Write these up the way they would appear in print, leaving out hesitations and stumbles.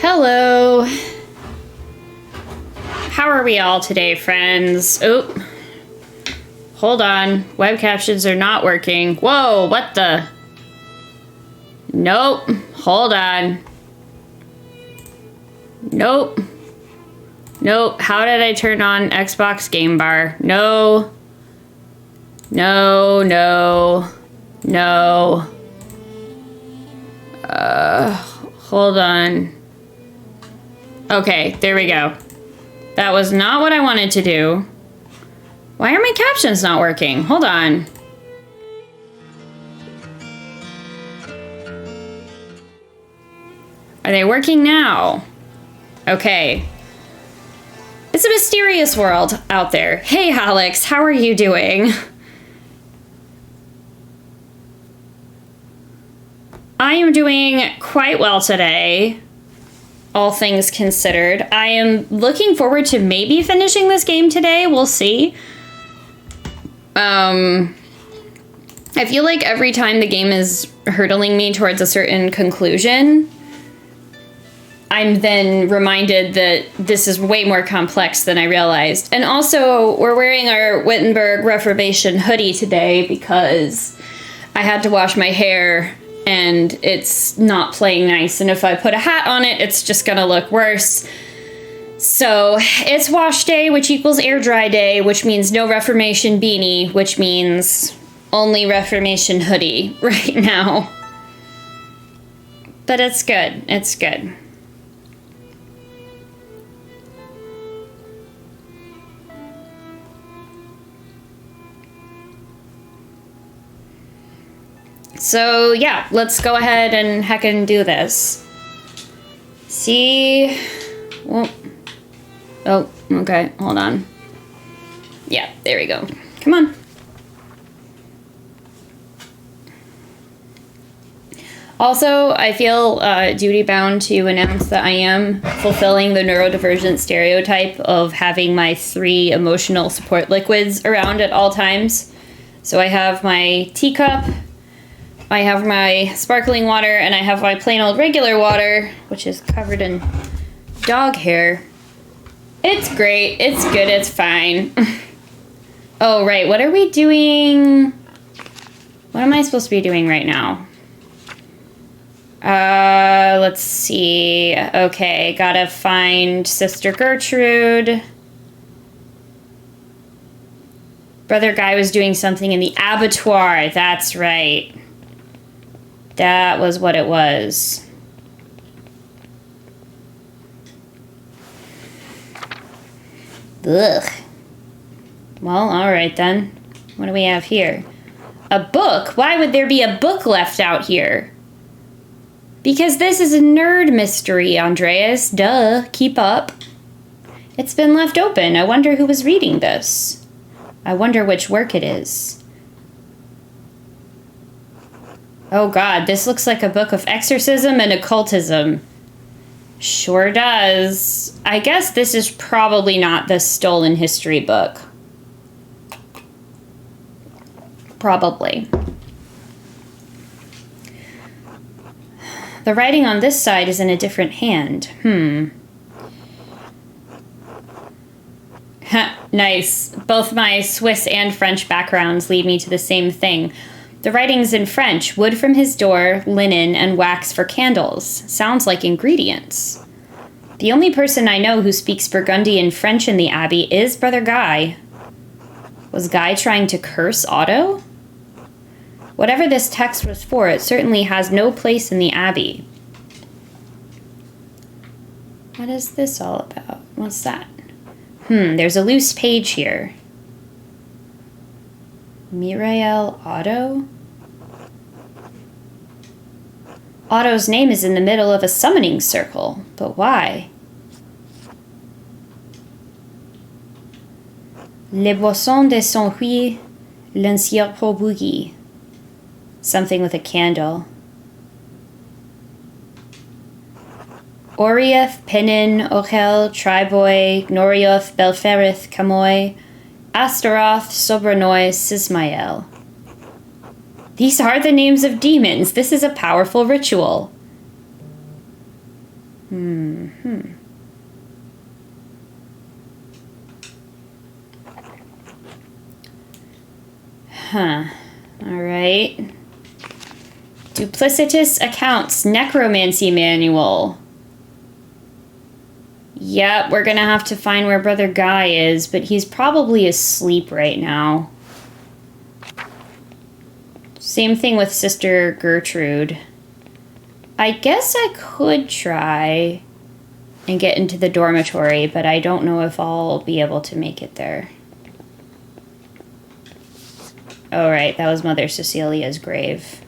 Hello. How are we all today, friends? Oh, hold on. Web captions are not working. Whoa, what the? Nope. Hold on. Nope. Nope. How did I turn on Xbox Game Bar? No. No, no. No. Hold on. Okay, there we go. That was not what I wanted to do. Why are my captions not working? Hold on. Are they working now? Okay. It's a mysterious world out there. Hey, Alex, how are you doing? I am doing quite well today, all things considered. I am looking forward to maybe finishing this game today. We'll see. I feel like every time the game is hurtling me towards a certain conclusion, I'm then reminded that this is way more complex than I realized. And also, we're wearing our Wittenberg Reformation hoodie today because I had to wash my hair and it's not playing nice. And if I put a hat on it, it's just gonna look worse. So it's wash day, which equals air dry day, which means no Reformation beanie, which means only Reformation hoodie right now. But it's good. It's good. So yeah, let's go ahead and heckin' do this. See? Well, oh, okay, hold on. Yeah, there we go. Come on. Also, I feel duty-bound to announce that I am fulfilling the neurodivergent stereotype of having my 3 emotional support liquids around at all times. So I have my teacup, I have my sparkling water, and I have my plain old regular water, which is covered in dog hair. It's great. It's good. It's fine. Oh, right. What are we doing? What am I supposed to be doing right now? Let's see. Okay, gotta find Sister Gertrude. Brother Guy was doing something in the abattoir. That's right. That was what it was. Ugh. Well, alright then. What do we have here? A book? Why would there be a book left out here? Because this is a nerd mystery, Andreas. Duh. Keep up. It's been left open. I wonder who was reading this. I wonder which work it is. Oh god, this looks like a book of exorcism and occultism. Sure does. I guess this is probably not the stolen history book. Probably. The writing on this side is in a different hand. Nice. Both my Swiss and French backgrounds lead me to the same thing. The writing's in French. Wood from his door, linen, and wax for candles. Sounds like ingredients. The only person I know who speaks Burgundian French in the Abbey is Brother Guy. Was Guy trying to curse Otto? Whatever this text was for, it certainly has no place in the Abbey. What is this all about? What's that? There's a loose page here. Mirael Otto? Otto's name is in the middle of a summoning circle, but why? Les boissons de son huile, l'ancien bougie. Something with a candle. Oriath, Penin, Ochel, Triboy, Norioth, Belferith, Camoy, Astaroth, Sobranoy, Sismael. These are the names of demons. This is a powerful ritual. Huh. Alright. Duplicitous Accounts Necromancy Manual. Yep, we're gonna have to find where Brother Guy is, but he's probably asleep right now. Same thing with Sister Gertrude. I guess I could try and get into the dormitory, but I don't know if I'll be able to make it there. Oh, right, that was Mother Cecilia's grave.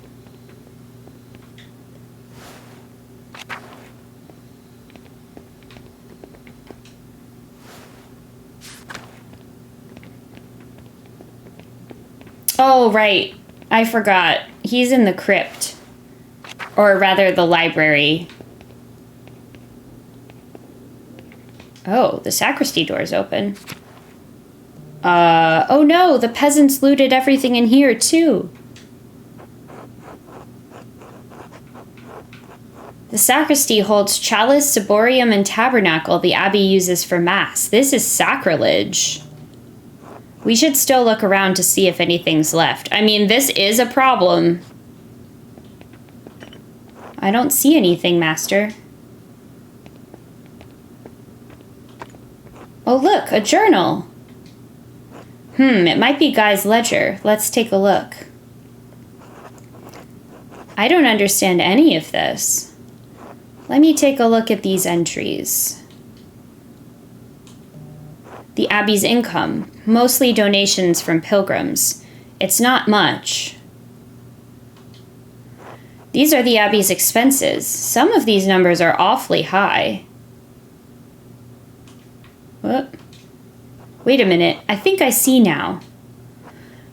Oh, right. I forgot. He's in the crypt. Or rather, the library. Oh, the sacristy door's open. Oh no, the peasants looted everything in here, too. The sacristy holds chalice, ciborium, and tabernacle the abbey uses for mass. This is sacrilege. We should still look around to see if anything's left. I mean, this is a problem. I don't see anything, Master. Oh, look, a journal. It might be Guy's ledger. Let's take a look. I don't understand any of this. Let me take a look at these entries. The Abbey's income, mostly donations from pilgrims. It's not much. These are the Abbey's expenses. Some of these numbers are awfully high. Whoop. Wait a minute, I think I see now.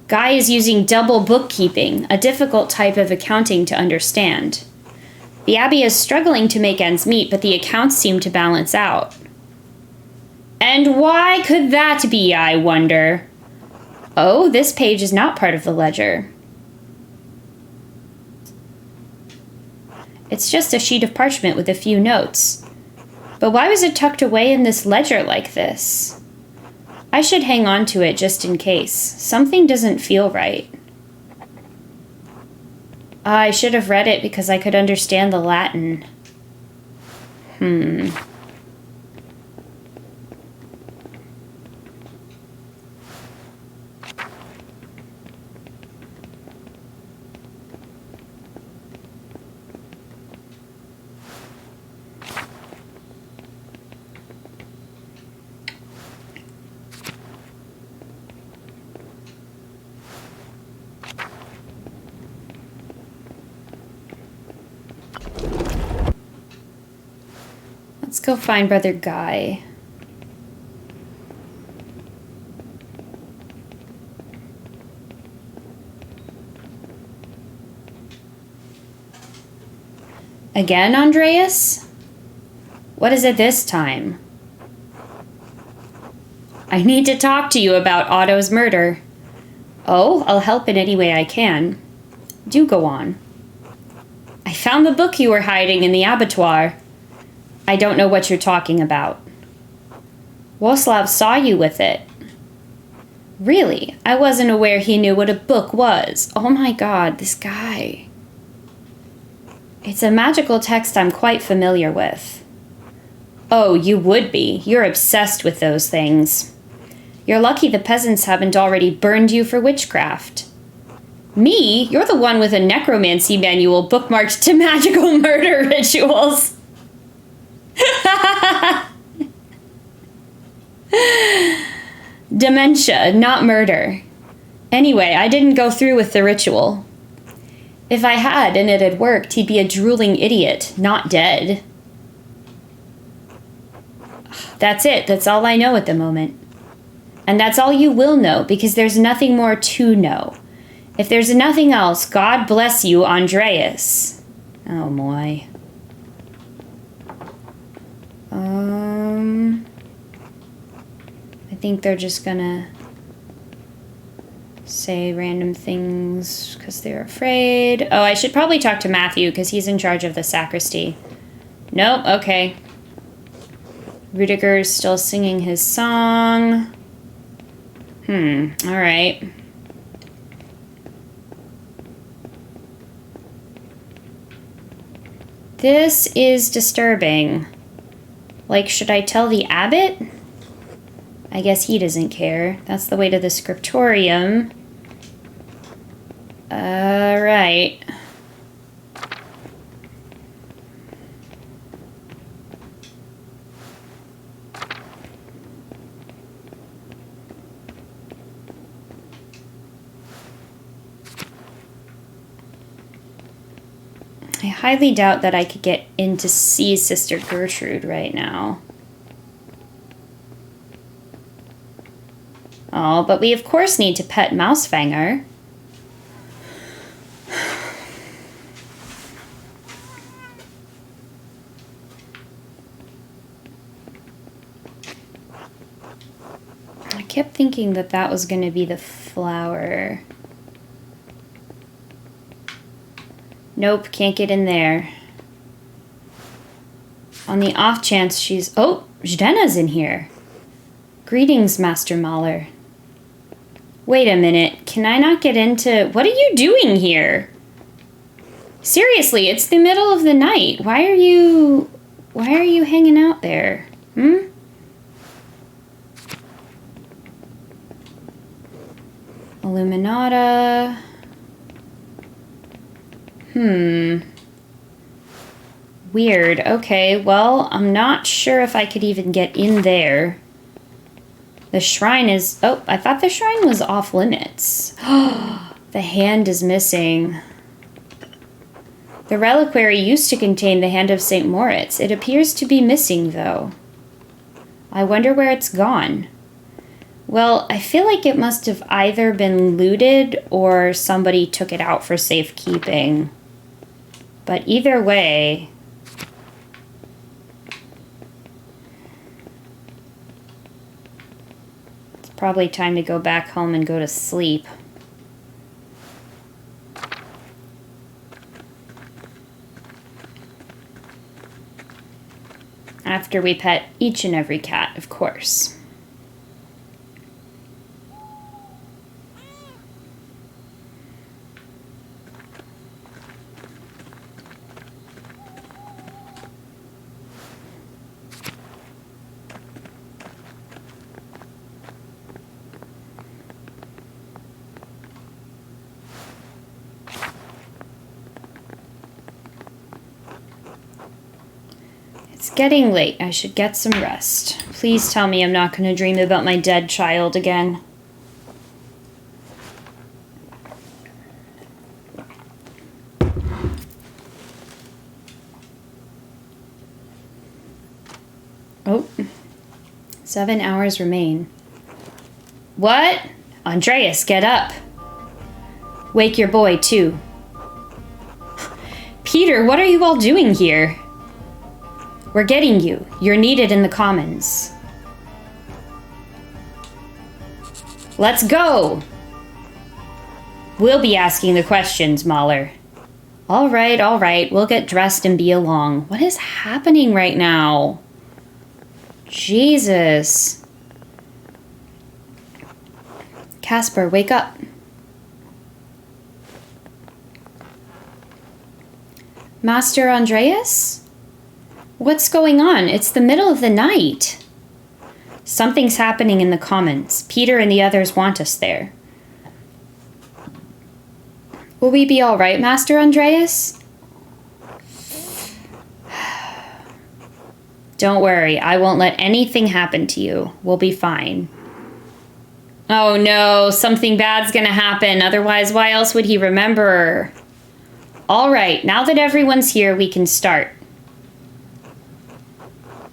Guy is using double bookkeeping, a difficult type of accounting to understand. The Abbey is struggling to make ends meet, but the accounts seem to balance out. And why could that be, I wonder? Oh, this page is not part of the ledger. It's just a sheet of parchment with a few notes. But why was it tucked away in this ledger like this? I should hang on to it just in case. Something doesn't feel right. I should have read it because I could understand the Latin. Let's go find Brother Guy. Again, Andreas? What is it this time? I need to talk to you about Otto's murder. Oh, I'll help in any way I can. Do go on. I found the book you were hiding in the abattoir. I don't know what you're talking about. Woslav saw you with it. Really? I wasn't aware he knew what a book was. Oh my god, this guy. It's a magical text I'm quite familiar with. Oh, you would be. You're obsessed with those things. You're lucky the peasants haven't already burned you for witchcraft. Me? You're the one with a necromancy manual bookmarked to magical murder rituals. Dementia, not murder. Anyway, I didn't go through with the ritual. If I had and it had worked, he'd be a drooling idiot, not dead. That's it. That's all I know at the moment. And that's all you will know, because there's nothing more to know. If there's nothing else, God bless you, Andreas. Oh, my. I think they're just gonna say random things because they're afraid. Oh, I should probably talk to Matthew because he's in charge of the sacristy. Nope, okay. Rudiger's still singing his song. Alright. This is disturbing. Like, should I tell the abbot? I guess he doesn't care. That's the way to the scriptorium. Alright. I highly doubt that I could get in to see Sister Gertrude right now. Oh, but we of course need to pet Mousefangr. I kept thinking that that was going to be the flower. Nope, can't get in there. On the off chance she's... Oh, Zdena's in here. Greetings, Master Mahler. Wait a minute, can I not get into... What are you doing here? Seriously, it's the middle of the night. Why are you hanging out there? Illuminata... Weird. Okay, well, I'm not sure if I could even get in there. The shrine is... Oh, I thought the shrine was off limits. The hand is missing. The reliquary used to contain the hand of St. Moritz. It appears to be missing, though. I wonder where it's gone. Well, I feel like it must have either been looted or somebody took it out for safekeeping. But either way... It's probably time to go back home and go to sleep. After we pet each and every cat, of course. It's getting late. I should get some rest. Please tell me I'm not going to dream about my dead child again. Oh, 7 hours remain. What? Andreas, get up. Wake your boy, too. Peter, what are you all doing here? We're getting you. You're needed in the commons. Let's go! We'll be asking the questions, Mahler. All right. We'll get dressed and be along. What is happening right now? Jesus. Casper, wake up. Master Andreas? What's going on? It's the middle of the night. Something's happening in the commons. Peter and the others want us there. Will we be all right, Master Andreas? Don't worry, I won't let anything happen to you. We'll be fine. Oh no, something bad's gonna happen. Otherwise, why else would he remember? All right, now that everyone's here, we can start.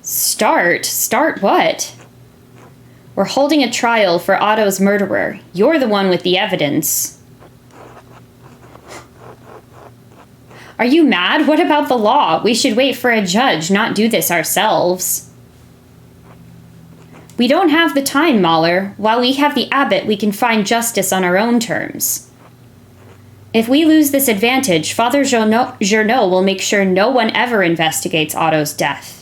Start? Start what? We're holding a trial for Otto's murderer. You're the one with the evidence. Are you mad? What about the law? We should wait for a judge, not do this ourselves. We don't have the time, Mahler. While we have the abbot, we can find justice on our own terms. If we lose this advantage, Father Journeau will make sure no one ever investigates Otto's death.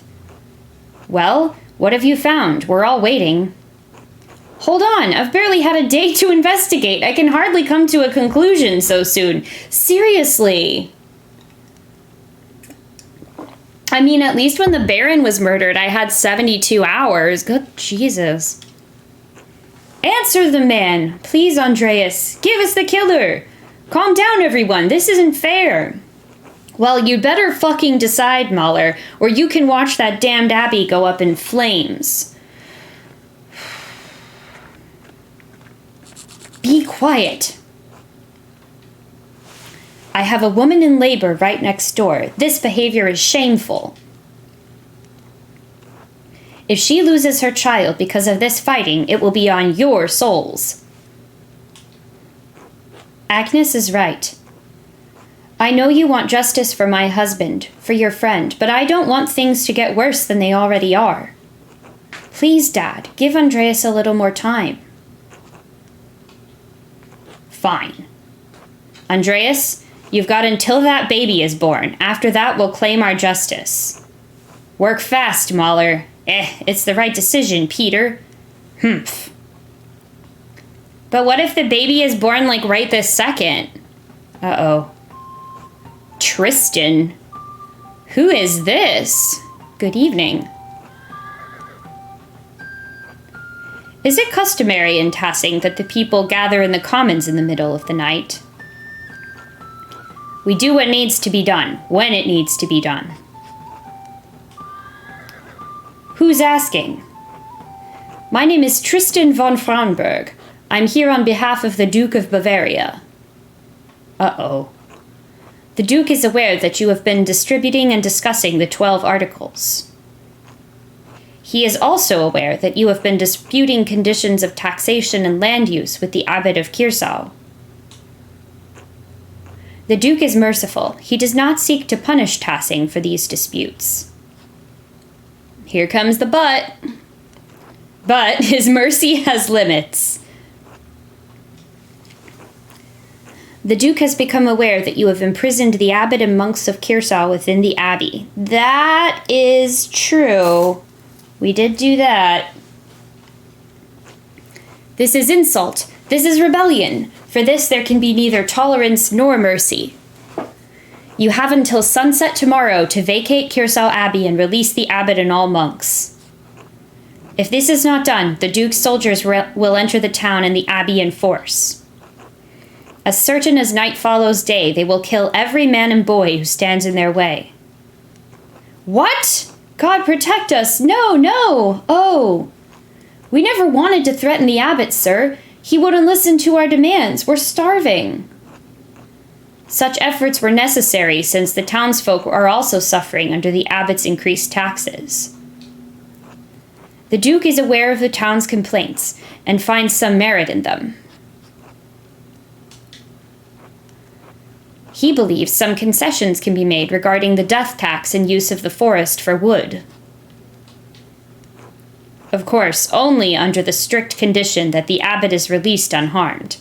Well, What have you found? We're all waiting. Hold on, I've barely had a day to investigate. I can hardly come to a conclusion so soon. Seriously. I mean, at least when the Baron was murdered, I had 72 hours. Good Jesus. Answer the man. Please, Andreas. Give us the killer. Calm down, everyone. This isn't fair. Well, you'd better fucking decide, Mahler, or you can watch that damned abbey go up in flames. Be quiet. I have a woman in labor right next door. This behavior is shameful. If she loses her child because of this fighting, it will be on your souls. Agnes is right. I know you want justice for my husband, for your friend, but I don't want things to get worse than they already are. Please, Dad, give Andreas a little more time. Fine. Andreas, you've got until that baby is born. After that, we'll claim our justice. Work fast, Mahler. It's the right decision, Peter. Humph. But what if the baby is born, like, right this second? Uh-oh. Tristan? Who is this? Good evening. Is it customary in Tassing that the people gather in the commons in the middle of the night? We do what needs to be done, when it needs to be done. Who's asking? My name is Tristan von Frauenberg. I'm here on behalf of the Duke of Bavaria. Uh-oh. The Duke is aware that you have been distributing and discussing the 12 articles. He is also aware that you have been disputing conditions of taxation and land use with the Abbot of Kirsau. The Duke is merciful. He does not seek to punish Tassing for these disputes. Here comes the but. But his mercy has limits. The Duke has become aware that you have imprisoned the Abbot and monks of Kirsau within the Abbey. That is true. We did do that. This is insult. This is rebellion. For this there can be neither tolerance nor mercy. You have until sunset tomorrow to vacate Kirsau Abbey and release the abbot and all monks. If this is not done, the Duke's soldiers will enter the town and the abbey in force. As certain as night follows day, they will kill every man and boy who stands in their way. What? God protect us! No, no! Oh! We never wanted to threaten the abbot, sir. He wouldn't listen to our demands. We're starving. Such efforts were necessary since the townsfolk are also suffering under the abbot's increased taxes. The Duke is aware of the town's complaints and finds some merit in them. He believes some concessions can be made regarding the death tax and use of the forest for wood. Of course, only under the strict condition that the abbot is released unharmed.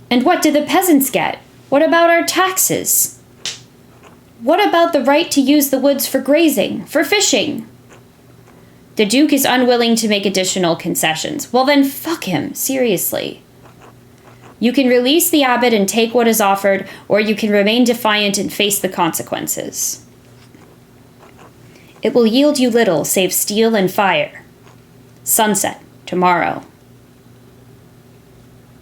And what do the peasants get? What about our taxes? What about the right to use the woods for grazing, for fishing? The Duke is unwilling to make additional concessions. Well then, fuck him, seriously. You can release the abbot and take what is offered, or you can remain defiant and face the consequences. It will yield you little save steel and fire. Sunset, tomorrow.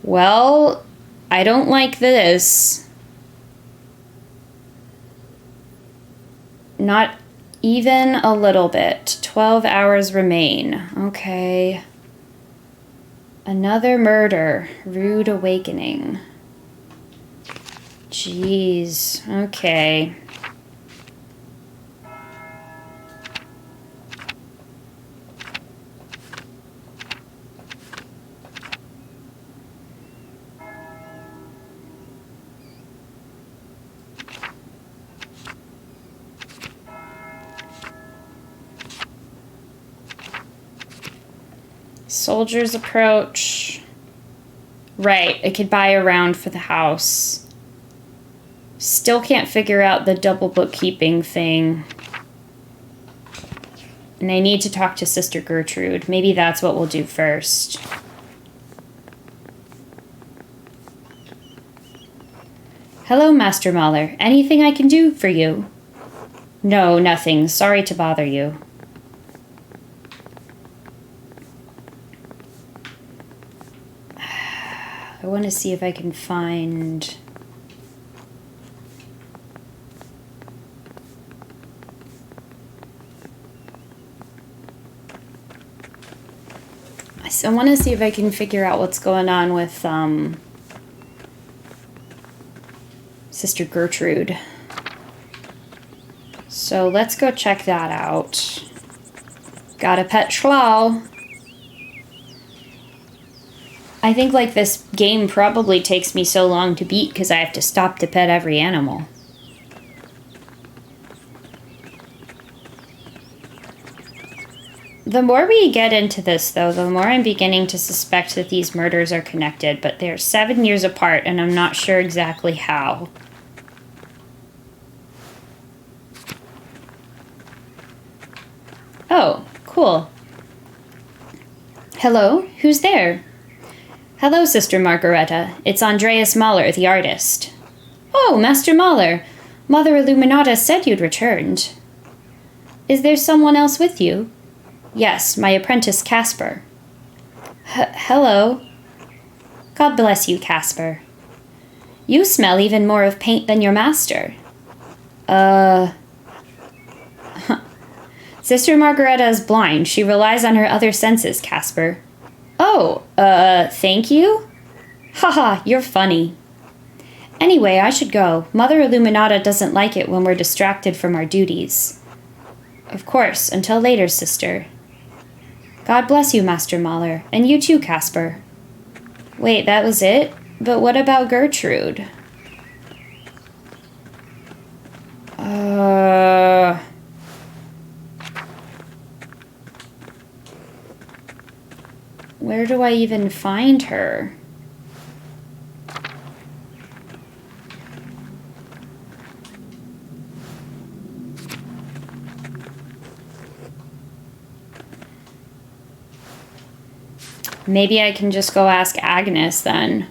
Well, I don't like this. Not even a little bit. 12 hours remain. Okay. Another murder. Rude awakening. Jeez. Okay. Soldiers approach. Right, I could buy a round for the house. Still can't figure out the double bookkeeping thing. And I need to talk to Sister Gertrude. Maybe that's what we'll do first. Hello, Master Mahler. Anything I can do for you? No, nothing. Sorry to bother you. I want to see if I can find... I want to see if I can figure out what's going on with Sister Gertrude. So let's go check that out. Got a pet schlau. I think like this game probably takes me so long to beat because I have to stop to pet every animal. The more we get into this, though, the more I'm beginning to suspect that these murders are connected, but they're 7 years apart, and I'm not sure exactly how. Oh, cool. Hello? Who's there? Hello, Sister Margareta. It's Andreas Mahler, the artist. Oh, Master Mahler. Mother Illuminata said you'd returned. Is there someone else with you? Yes, my apprentice Casper. Hello. God bless you, Casper. You smell even more of paint than your master. Sister Margareta is blind. She relies on her other senses, Casper. Oh, thank you? Haha, you're funny. Anyway, I should go. Mother Illuminata doesn't like it when we're distracted from our duties. Of course, until later, sister. God bless you, Master Mahler, and you too, Casper. Wait, that was it? But what about Gertrude? Where do I even find her? Maybe I can just go ask Agnes then.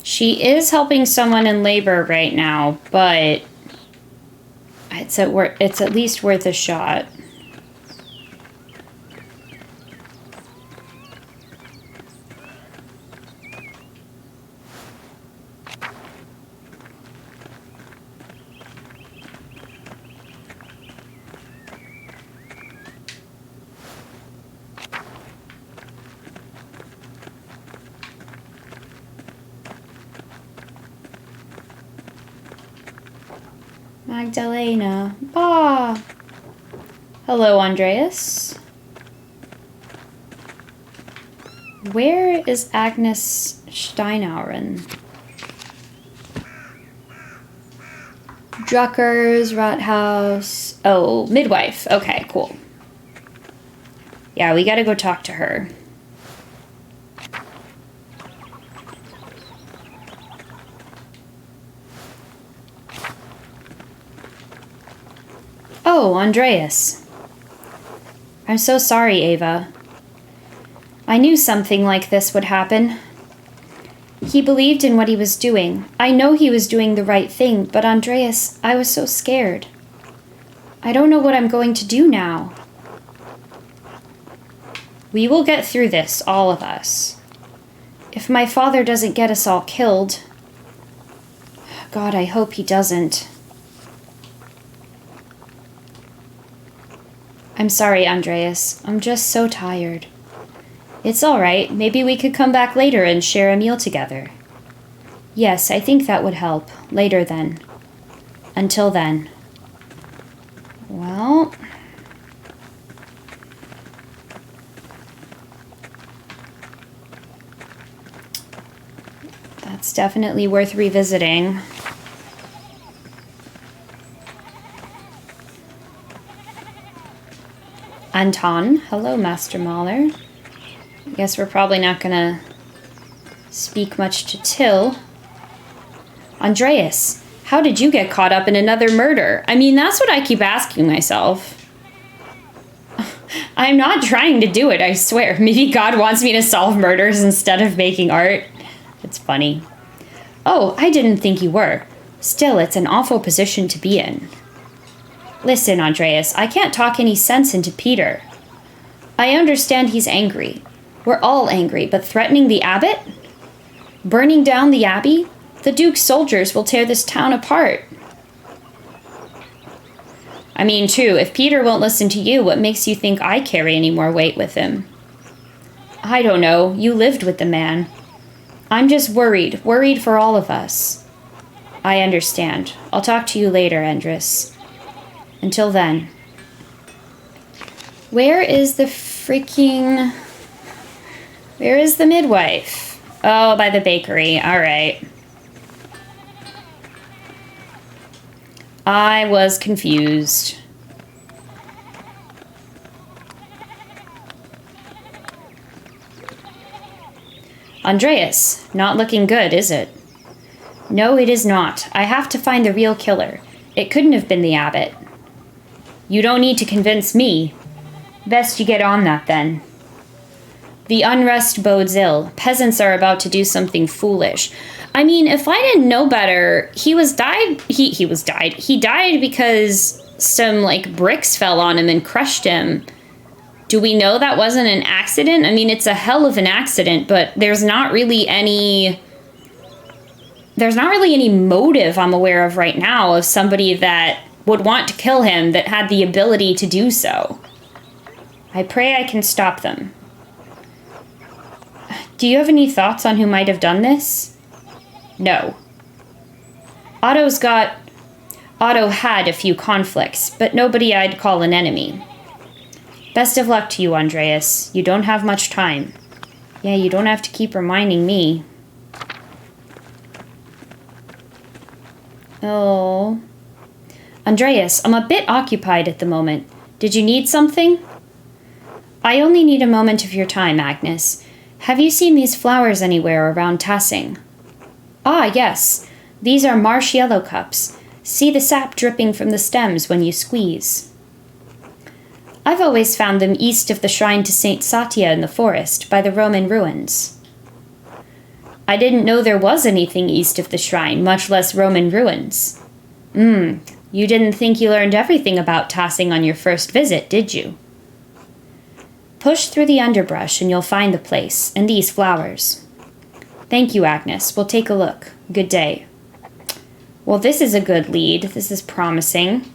She is helping someone in labor right now, but it's at least worth a shot. Magdalena. Bah. Hello, Andreas. Where is Agnes Steinauren? Druckers, Rathaus. Oh, midwife. Okay, cool. Yeah, we gotta go talk to her. Oh, Andreas. I'm so sorry, Ava. I knew something like this would happen. He believed in what he was doing. I know he was doing the right thing, but Andreas, I was so scared. I don't know what I'm going to do now. We will get through this, all of us. If my father doesn't get us all killed... God, I hope he doesn't. I'm sorry, Andreas. I'm just so tired. It's all right. Maybe we could come back later and share a meal together. Yes, I think that would help. Later then. Until then. Well... That's definitely worth revisiting. Anton. Hello, Master Mahler. I guess we're probably not gonna speak much to Till. Andreas, How did you get caught up in another murder? I mean, that's what I keep asking myself. I'm not trying to do it, I swear. Maybe God wants me to solve murders instead of making art. It's funny. Oh, I didn't think you were. Still, it's an awful position to be in. Listen, Andreas, I can't talk any sense into Peter. I understand he's angry. We're all angry, but threatening the abbot? Burning down the abbey? The Duke's soldiers will tear this town apart. I mean, too, if Peter won't listen to you, what makes you think I carry any more weight with him? I don't know. You lived with the man. I'm just worried for all of us. I understand. I'll talk to you later, Endris. Until then. Where is the midwife? Oh, by the bakery. All right. I was confused. Andreas, not looking good, is it? No, it is not. I have to find the real killer. It couldn't have been the abbot. You don't need to convince me. Best you get on that, then. The unrest bodes ill. Peasants are about to do something foolish. I mean, if I didn't know better, he died because some, like, bricks fell on him and crushed him. Do we know that wasn't an accident? I mean, it's a hell of an accident, but there's not really any motive I'm aware of right now of somebody that would want to kill him that had the ability to do so. I pray I can stop them. Do you have any thoughts on who might have done this? No. Otto had a few conflicts, but nobody I'd call an enemy. Best of luck to you, Andreas. You don't have much time. Yeah, you don't have to keep reminding me. Oh. Andreas, I'm a bit occupied at the moment. Did you need something? I only need a moment of your time, Agnes. Have you seen these flowers anywhere around Tassing? Ah, yes. These are marsh yellow cups. See the sap dripping from the stems when you squeeze. I've always found them east of the shrine to Saint Satya in the forest, by the Roman ruins. I didn't know there was anything east of the shrine, much less Roman ruins. You didn't think you learned everything about Tassing on your first visit, did you? Push through the underbrush and you'll find the place, and these flowers. Thank you, Agnes. We'll take a look. Good day. Well, this is a good lead. This is promising.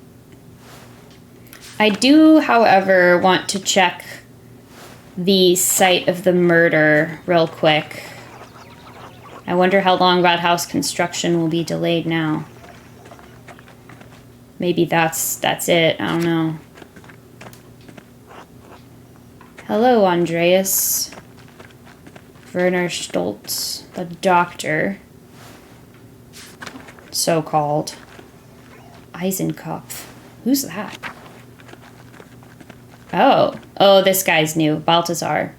I do, however, want to check the site of the murder real quick. I wonder how long Rathouse construction will be delayed now. Maybe that's it. I don't know. Hello, Andreas. Werner Stoltz, the doctor. So-called. Eisenkopf. Who's that? Oh, this guy's new. Balthazar.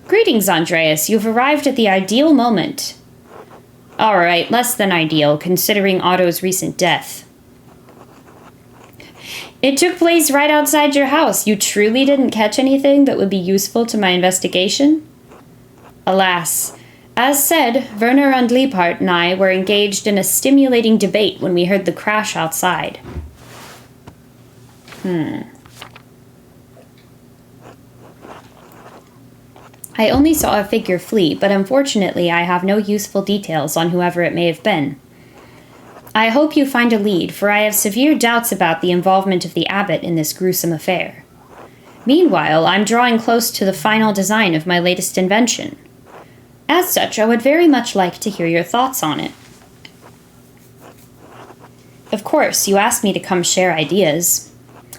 Greetings, Andreas. You've arrived at the ideal moment. All right, less than ideal, considering Otto's recent death. It took place right outside your house. You truly didn't catch anything that would be useful to my investigation? Alas. As said, Werner and Liebhardt and I were engaged in a stimulating debate when we heard the crash outside. I only saw a figure flee, but unfortunately I have no useful details on whoever it may have been. I hope you find a lead, for I have severe doubts about the involvement of the abbot in this gruesome affair. Meanwhile, I'm drawing close to the final design of my latest invention. As such, I would very much like to hear your thoughts on it. Of course, you asked me to come share ideas.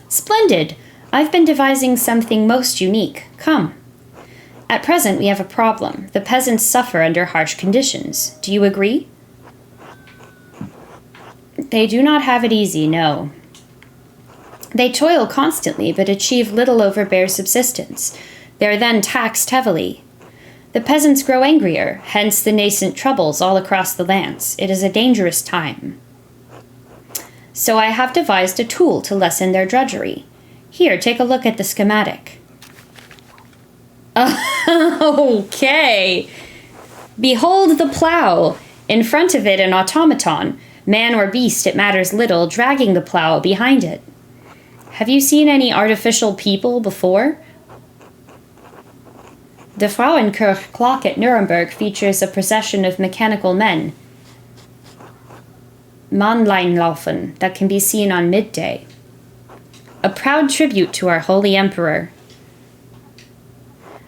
Splendid! I've been devising something most unique. Come. At present, we have a problem. The peasants suffer under harsh conditions. Do you agree? They do not have it easy, no. They toil constantly, but achieve little over bare subsistence. They are then taxed heavily. The peasants grow angrier, hence the nascent troubles all across the lands. It is a dangerous time. So I have devised a tool to lessen their drudgery. Here, take a look at the schematic. Okay. Behold the plow. In front of it, an automaton, man or beast, it matters little, dragging the plow behind it. Have you seen any artificial people before? The Frauenkirche clock at Nuremberg features a procession of mechanical men, Mannleinlaufen, that can be seen on midday. A proud tribute to our holy emperor.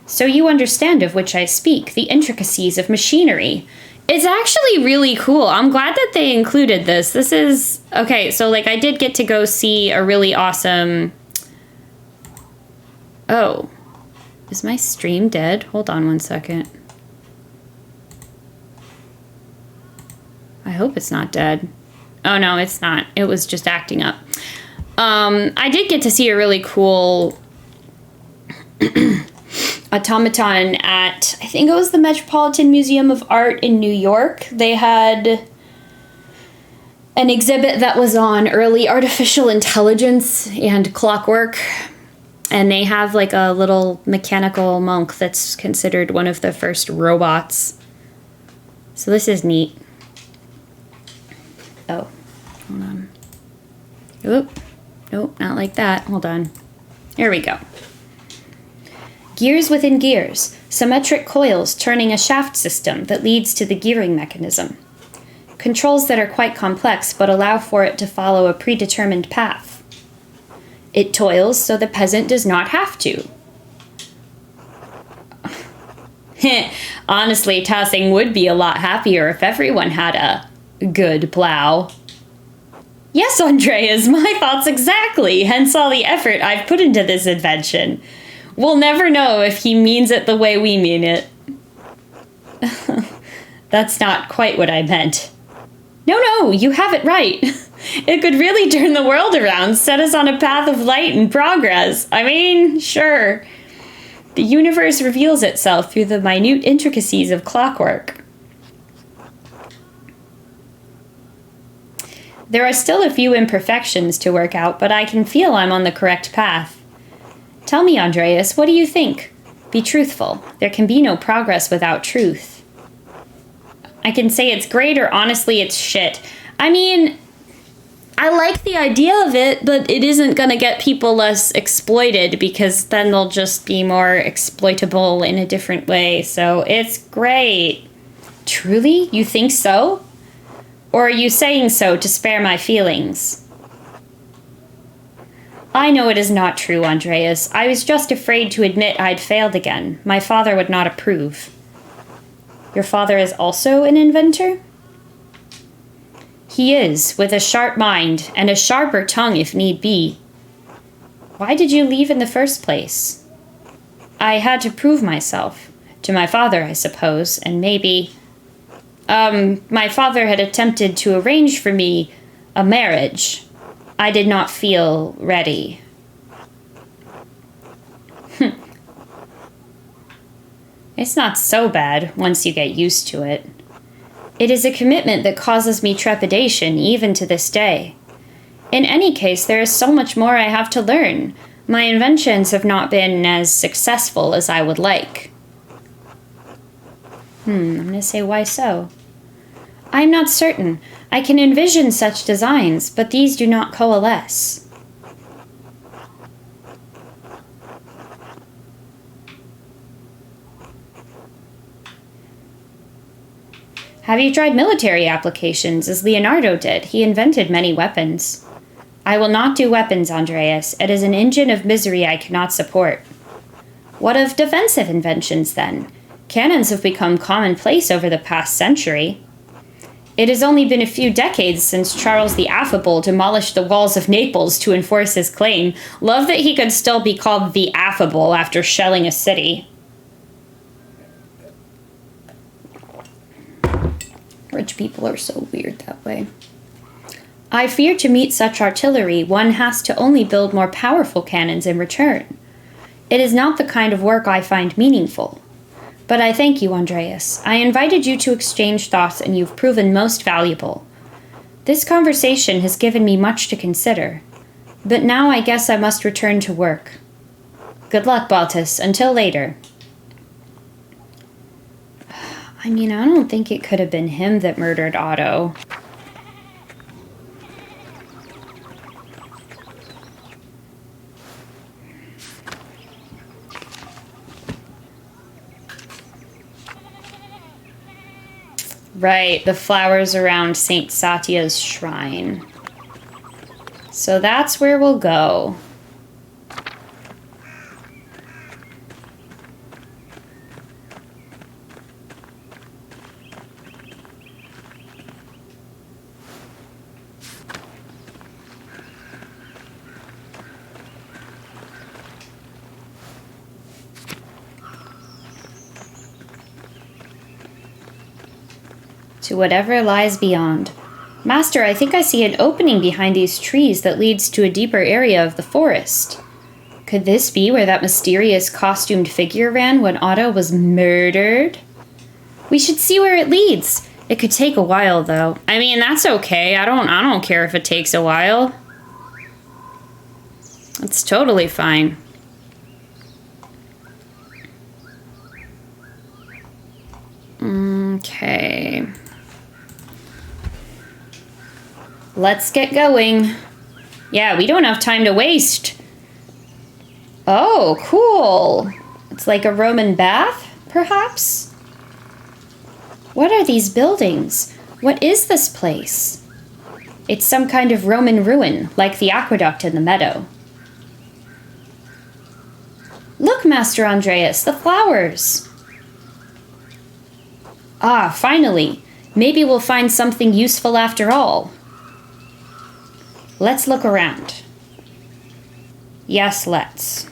So you understand of which I speak, the intricacies of machinery. It's actually really cool. I'm glad that they included this. This is... Okay, so, like, I did get to go see a really awesome... Oh. Is my stream dead? Hold on one second. I hope it's not dead. Oh, no, it's not. It was just acting up. I did get to see a really cool... automaton at, I think it was the Metropolitan Museum of Art in New York. They had an exhibit that was on early artificial intelligence and clockwork. And they have like a little mechanical monk that's considered one of the first robots. So this is neat. Oh, hold on. Oop. Nope, not like that. Hold on. Here we go. Gears within gears, symmetric coils turning a shaft system that leads to the gearing mechanism. Controls that are quite complex but allow for it to follow a predetermined path. It toils so the peasant does not have to. Honestly, Tassing would be a lot happier if everyone had a good plow. Yes, Andreas, my thoughts exactly, hence all the effort I've put into this invention. We'll never know if he means it the way we mean it. That's not quite what I meant. No, you have it right. It could really turn the world around, set us on a path of light and progress. I mean, sure. The universe reveals itself through the minute intricacies of clockwork. There are still a few imperfections to work out, but I can feel I'm on the correct path. Tell me, Andreas, what do you think? Be truthful. There can be no progress without truth. I can say it's great or honestly it's shit. I mean, I like the idea of it, but it isn't going to get people less exploited because then they'll just be more exploitable in a different way. So it's great. Truly? You think so? Or are you saying so to spare my feelings? I know it is not true, Andreas. I was just afraid to admit I'd failed again. My father would not approve. Your father is also an inventor? He is, with a sharp mind, and a sharper tongue if need be. Why did you leave in the first place? I had to prove myself. To my father, I suppose, and maybe... my father had attempted to arrange for me a marriage. I did not feel ready. It's not so bad once you get used to it. It is a commitment that causes me trepidation even to this day. In any case, there is so much more I have to learn. My inventions have not been as successful as I would like. I'm going to say why so? I'm not certain. I can envision such designs, but these do not coalesce. Have you tried military applications, as Leonardo did? He invented many weapons. I will not do weapons, Andreas. It is an engine of misery I cannot support. What of defensive inventions, then? Cannons have become commonplace over the past century. It has only been a few decades since Charles the Affable demolished the walls of Naples to enforce his claim. Love that he could still be called the Affable after shelling a city. Rich people are so weird that way. I fear to meet such artillery, one has to only build more powerful cannons in return. It is not the kind of work I find meaningful. But I thank you, Andreas. I invited you to exchange thoughts, and you've proven most valuable. This conversation has given me much to consider, but now I guess I must return to work. Good luck, Baltus. Until later. I mean, I don't think it could have been him that murdered Otto. Right, the flowers around Saint Satya's shrine. So that's where we'll go. To whatever lies beyond. Master, I think I see an opening behind these trees that leads to a deeper area of the forest. Could this be where that mysterious costumed figure ran when Otto was murdered? We should see where it leads. It could take a while, though. I mean, that's okay. I don't care if it takes a while. It's totally fine. Okay. Let's get going. Yeah, we don't have time to waste. Oh, cool. It's like a Roman bath, perhaps? What are these buildings? What is this place? It's some kind of Roman ruin, like the aqueduct in the meadow. Look, Master Andreas, the flowers. Ah, finally. Maybe we'll find something useful after all. Let's look around. Yes, let's.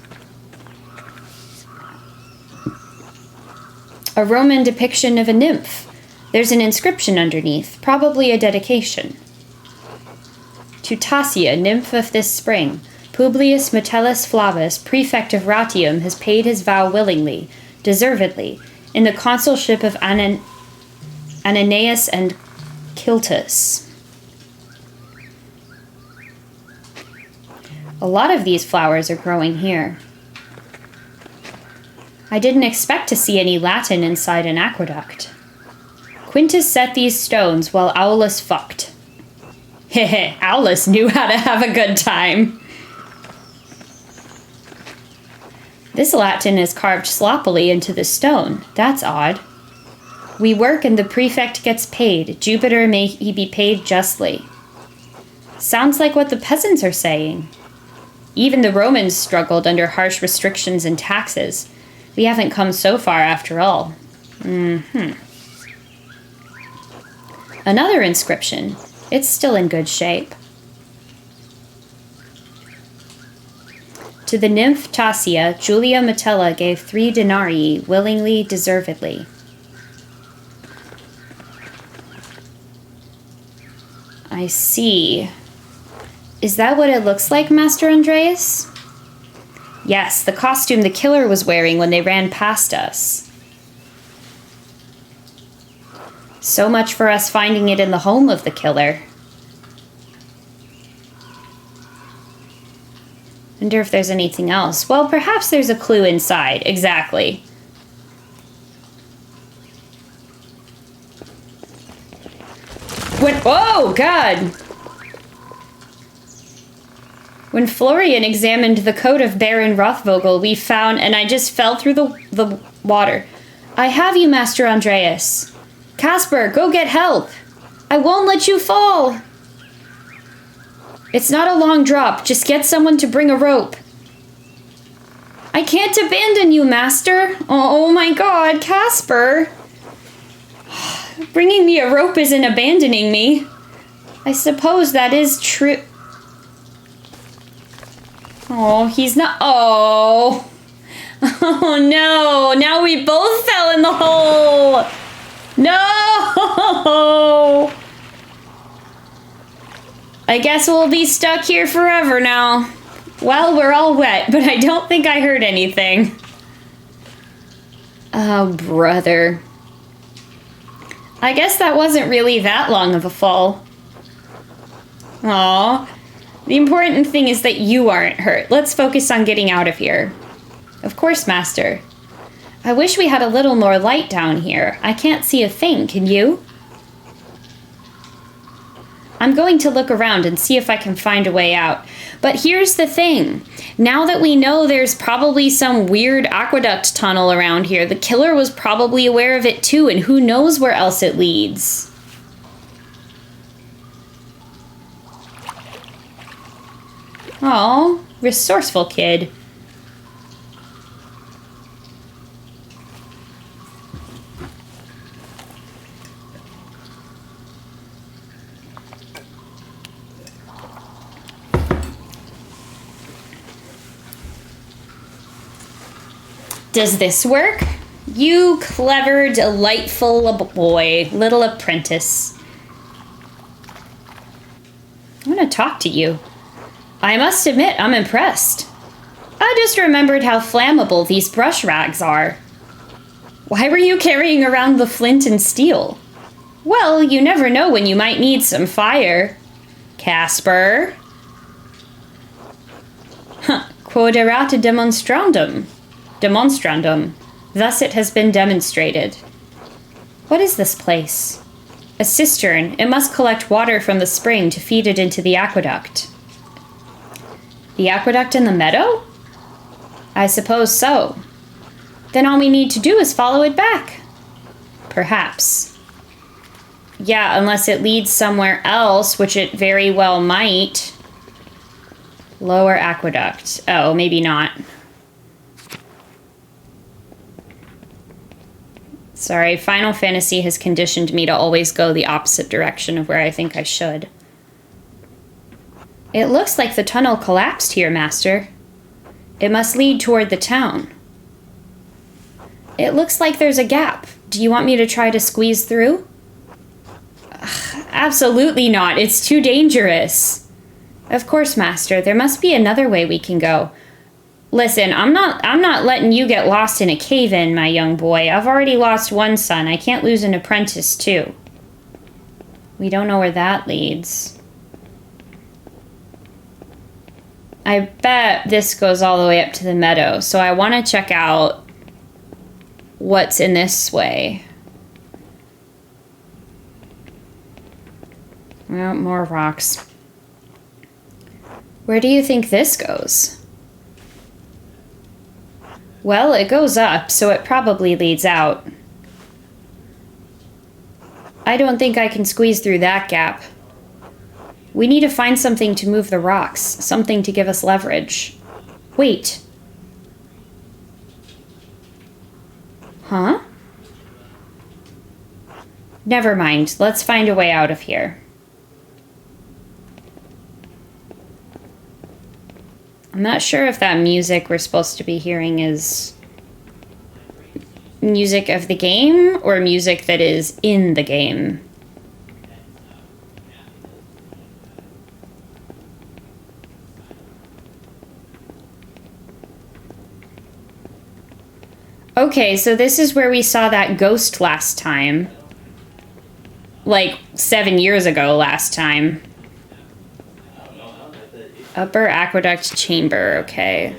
A Roman depiction of a nymph. There's an inscription underneath, probably a dedication. To Tassia, nymph of this spring, Publius Metellus Flavus, prefect of Ratium, has paid his vow willingly, deservedly, in the consulship of Ananias and Kiltus. A lot of these flowers are growing here. I didn't expect to see any Latin inside an aqueduct. Quintus set these stones while Aulus fucked. Heh, Aulus knew how to have a good time. This Latin is carved sloppily into the stone. That's odd. We work and the prefect gets paid. Jupiter may he be paid justly. Sounds like what the peasants are saying. Even the Romans struggled under harsh restrictions and taxes. We haven't come so far after all. Another inscription. It's still in good shape. To the nymph Tassia, Julia Metella gave 3 denarii, willingly, deservedly. I see. Is that what it looks like, Master Andreas? Yes, the costume the killer was wearing when they ran past us. So much for us finding it in the home of the killer. Wonder if there's anything else. Well, perhaps there's a clue inside. Exactly. Oh, God! When Florian examined the coat of Baron Rothvogel, we found, and I just fell through the water. I have you, Master Andreas. Casper, go get help. I won't let you fall. It's not a long drop. Just get someone to bring a rope. I can't abandon you, Master. Oh my God, Casper. Bringing me a rope isn't abandoning me. I suppose that is true. Oh, he's not. Oh. Oh no. Now we both fell in the hole. No. I guess we'll be stuck here forever now. Well, we're all wet, but I don't think I heard anything. Oh, brother. I guess that wasn't really that long of a fall. Aw. The important thing is that you aren't hurt. Let's focus on getting out of here. Of course, Master. I wish we had a little more light down here. I can't see a thing, can you? I'm going to look around and see if I can find a way out. But here's the thing. Now that we know there's probably some weird aqueduct tunnel around here, the killer was probably aware of it too, and who knows where else it leads. Aw, resourceful kid. Does this work? You clever, delightful boy, little apprentice. I want to talk to you. I must admit, I'm impressed. I just remembered how flammable these brush rags are. Why were you carrying around the flint and steel? Well, you never know when you might need some fire. Casper? Huh, quod erat demonstrandum. Demonstrandum. Thus it has been demonstrated. What is this place? A cistern. It must collect water from the spring to feed it into the aqueduct. The aqueduct in the meadow? I suppose so. Then all we need to do is follow it back. Perhaps. Yeah, unless it leads somewhere else, which it very well might. Lower aqueduct. Oh, maybe not. Sorry, Final Fantasy has conditioned me to always go the opposite direction of where I think I should. It looks like the tunnel collapsed here, Master. It must lead toward the town. It looks like there's a gap. Do you want me to try to squeeze through? Ugh, absolutely not. It's too dangerous. Of course, Master. There must be another way we can go. Listen, I'm not letting you get lost in a cave-in, my young boy. I've already lost one son. I can't lose an apprentice, too. We don't know where that leads. I bet this goes all the way up to the meadow, so I want to check out what's in this way. Well, more rocks. Where do you think this goes? Well, it goes up, so it probably leads out. I don't think I can squeeze through that gap. We need to find something to move the rocks, something to give us leverage. Wait. Huh? Never mind. Let's find a way out of here. I'm not sure if that music we're supposed to be hearing is music of the game or music that is in the game. Okay, so this is where we saw that ghost last time. Like 7 years ago last time. Upper Aqueduct Chamber, okay.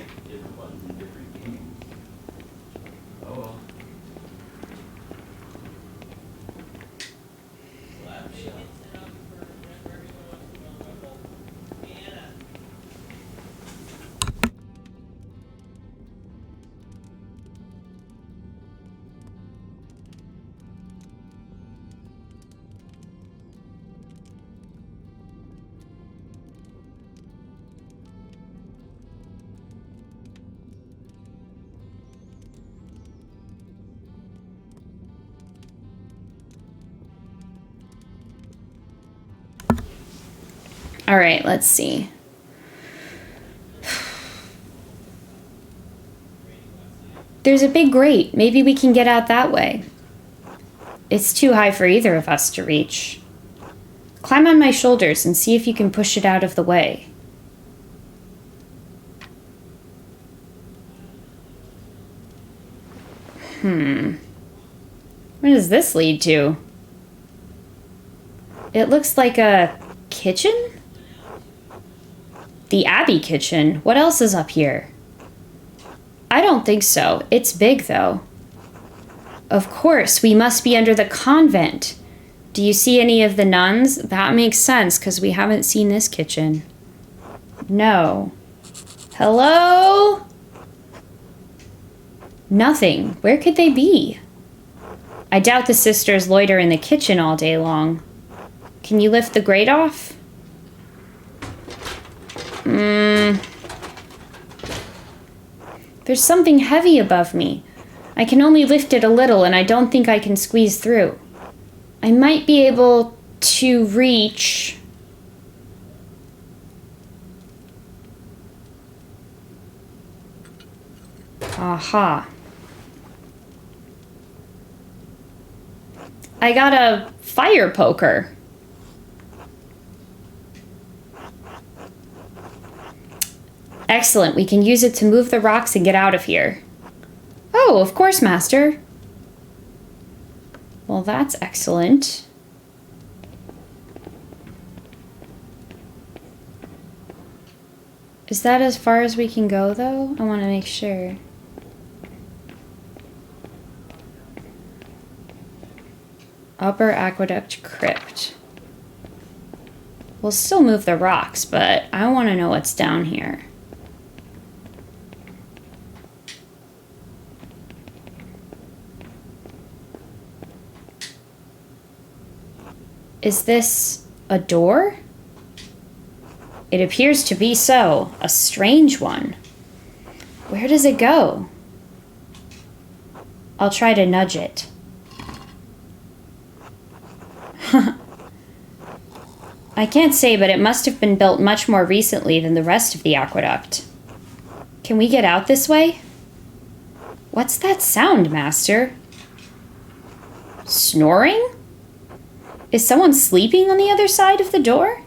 All right, let's see. There's a big grate. Maybe we can get out that way. It's too high for either of us to reach. Climb on my shoulders and see if you can push it out of the way. Where does this lead to? It looks like a kitchen? The Abbey kitchen? What else is up here? I don't think so. It's big, though. Of course, we must be under the convent. Do you see any of the nuns? That makes sense, because we haven't seen this kitchen. No. Hello? Nothing. Where could they be? I doubt the sisters loiter in the kitchen all day long. Can you lift the grate off? There's something heavy above me. I can only lift it a little, and I don't think I can squeeze through. I might be able to reach... Aha. I got a fire poker. Excellent. We can use it to move the rocks and get out of here. Oh, of course, Master. Well, that's excellent. Is that as far as we can go, though? I want to make sure. Upper Aqueduct Crypt. We'll still move the rocks, but I want to know what's down here. Is this a door? It appears to be so. A strange one. Where does it go? I'll try to nudge it. I can't say, but it must have been built much more recently than the rest of the aqueduct. Can we get out this way? What's that sound, Master? Snoring? Is someone sleeping on the other side of the door?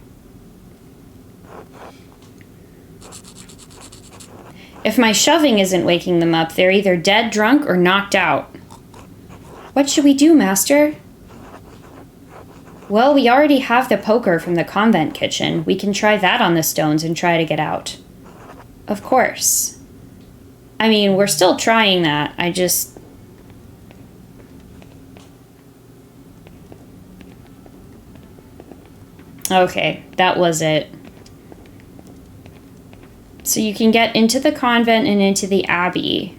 If my shoving isn't waking them up, they're either dead drunk or knocked out. What should we do, Master? Well, we already have the poker from the convent kitchen. We can try that on the stones and try to get out. Of course. I mean, we're still trying that. I just... Okay, that was it. So you can get into the convent and into the abbey,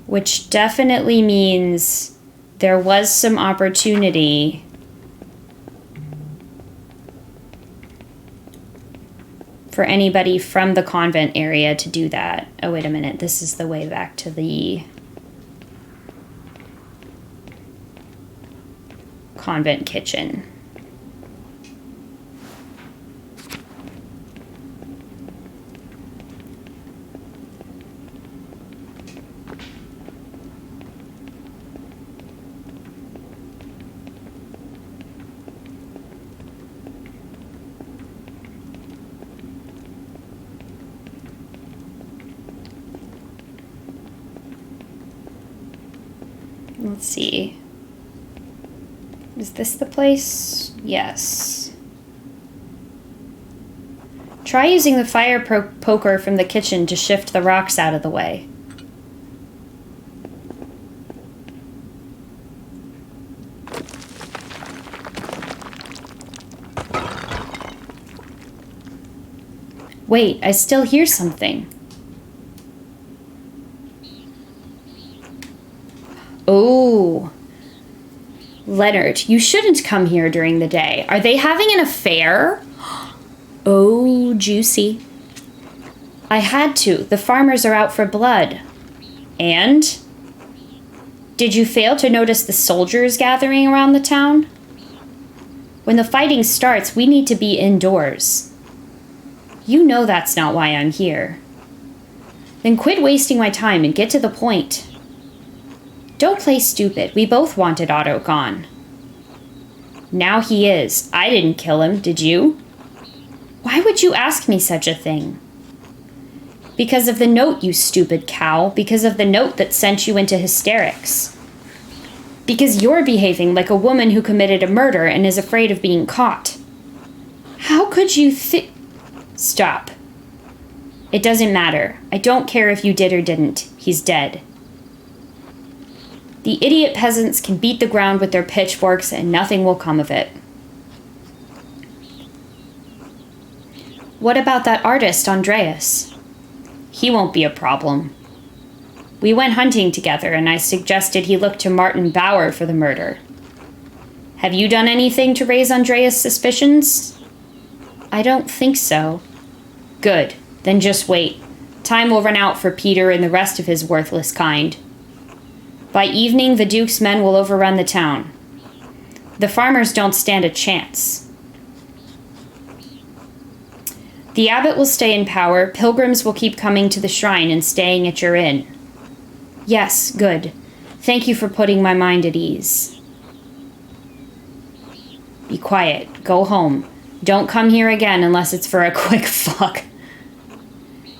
which definitely means there was some opportunity for anybody from the convent area to do that. Oh, wait a minute. This is the way back to the convent kitchen. Let's see. Is this the place? Yes. Try using the fire poker from the kitchen to shift the rocks out of the way. Wait, I still hear something. Oh. Leonard, you shouldn't come here during the day. Are they having an affair? Oh, juicy. I had to. The farmers are out for blood. And? Did you fail to notice the soldiers gathering around the town? When the fighting starts, we need to be indoors. You know that's not why I'm here. Then quit wasting my time and get to the point. Don't play stupid. We both wanted Otto gone. Now he is. I didn't kill him, did you? Why would you ask me such a thing? Because of the note, you stupid cow. Because of the note that sent you into hysterics. Because you're behaving like a woman who committed a murder and is afraid of being caught. How could you Stop. It doesn't matter. I don't care if you did or didn't. He's dead. The idiot peasants can beat the ground with their pitchforks and nothing will come of it. What about that artist, Andreas? He won't be a problem. We went hunting together and I suggested he look to Martin Bauer for the murder. Have you done anything to raise Andreas' suspicions? I don't think so. Good. Then just wait. Time will run out for Peter and the rest of his worthless kind. By evening, the Duke's men will overrun the town. The farmers don't stand a chance. The abbot will stay in power. Pilgrims will keep coming to the shrine and staying at your inn. Yes, good. Thank you for putting my mind at ease. Be quiet. Go home. Don't come here again unless it's for a quick fuck.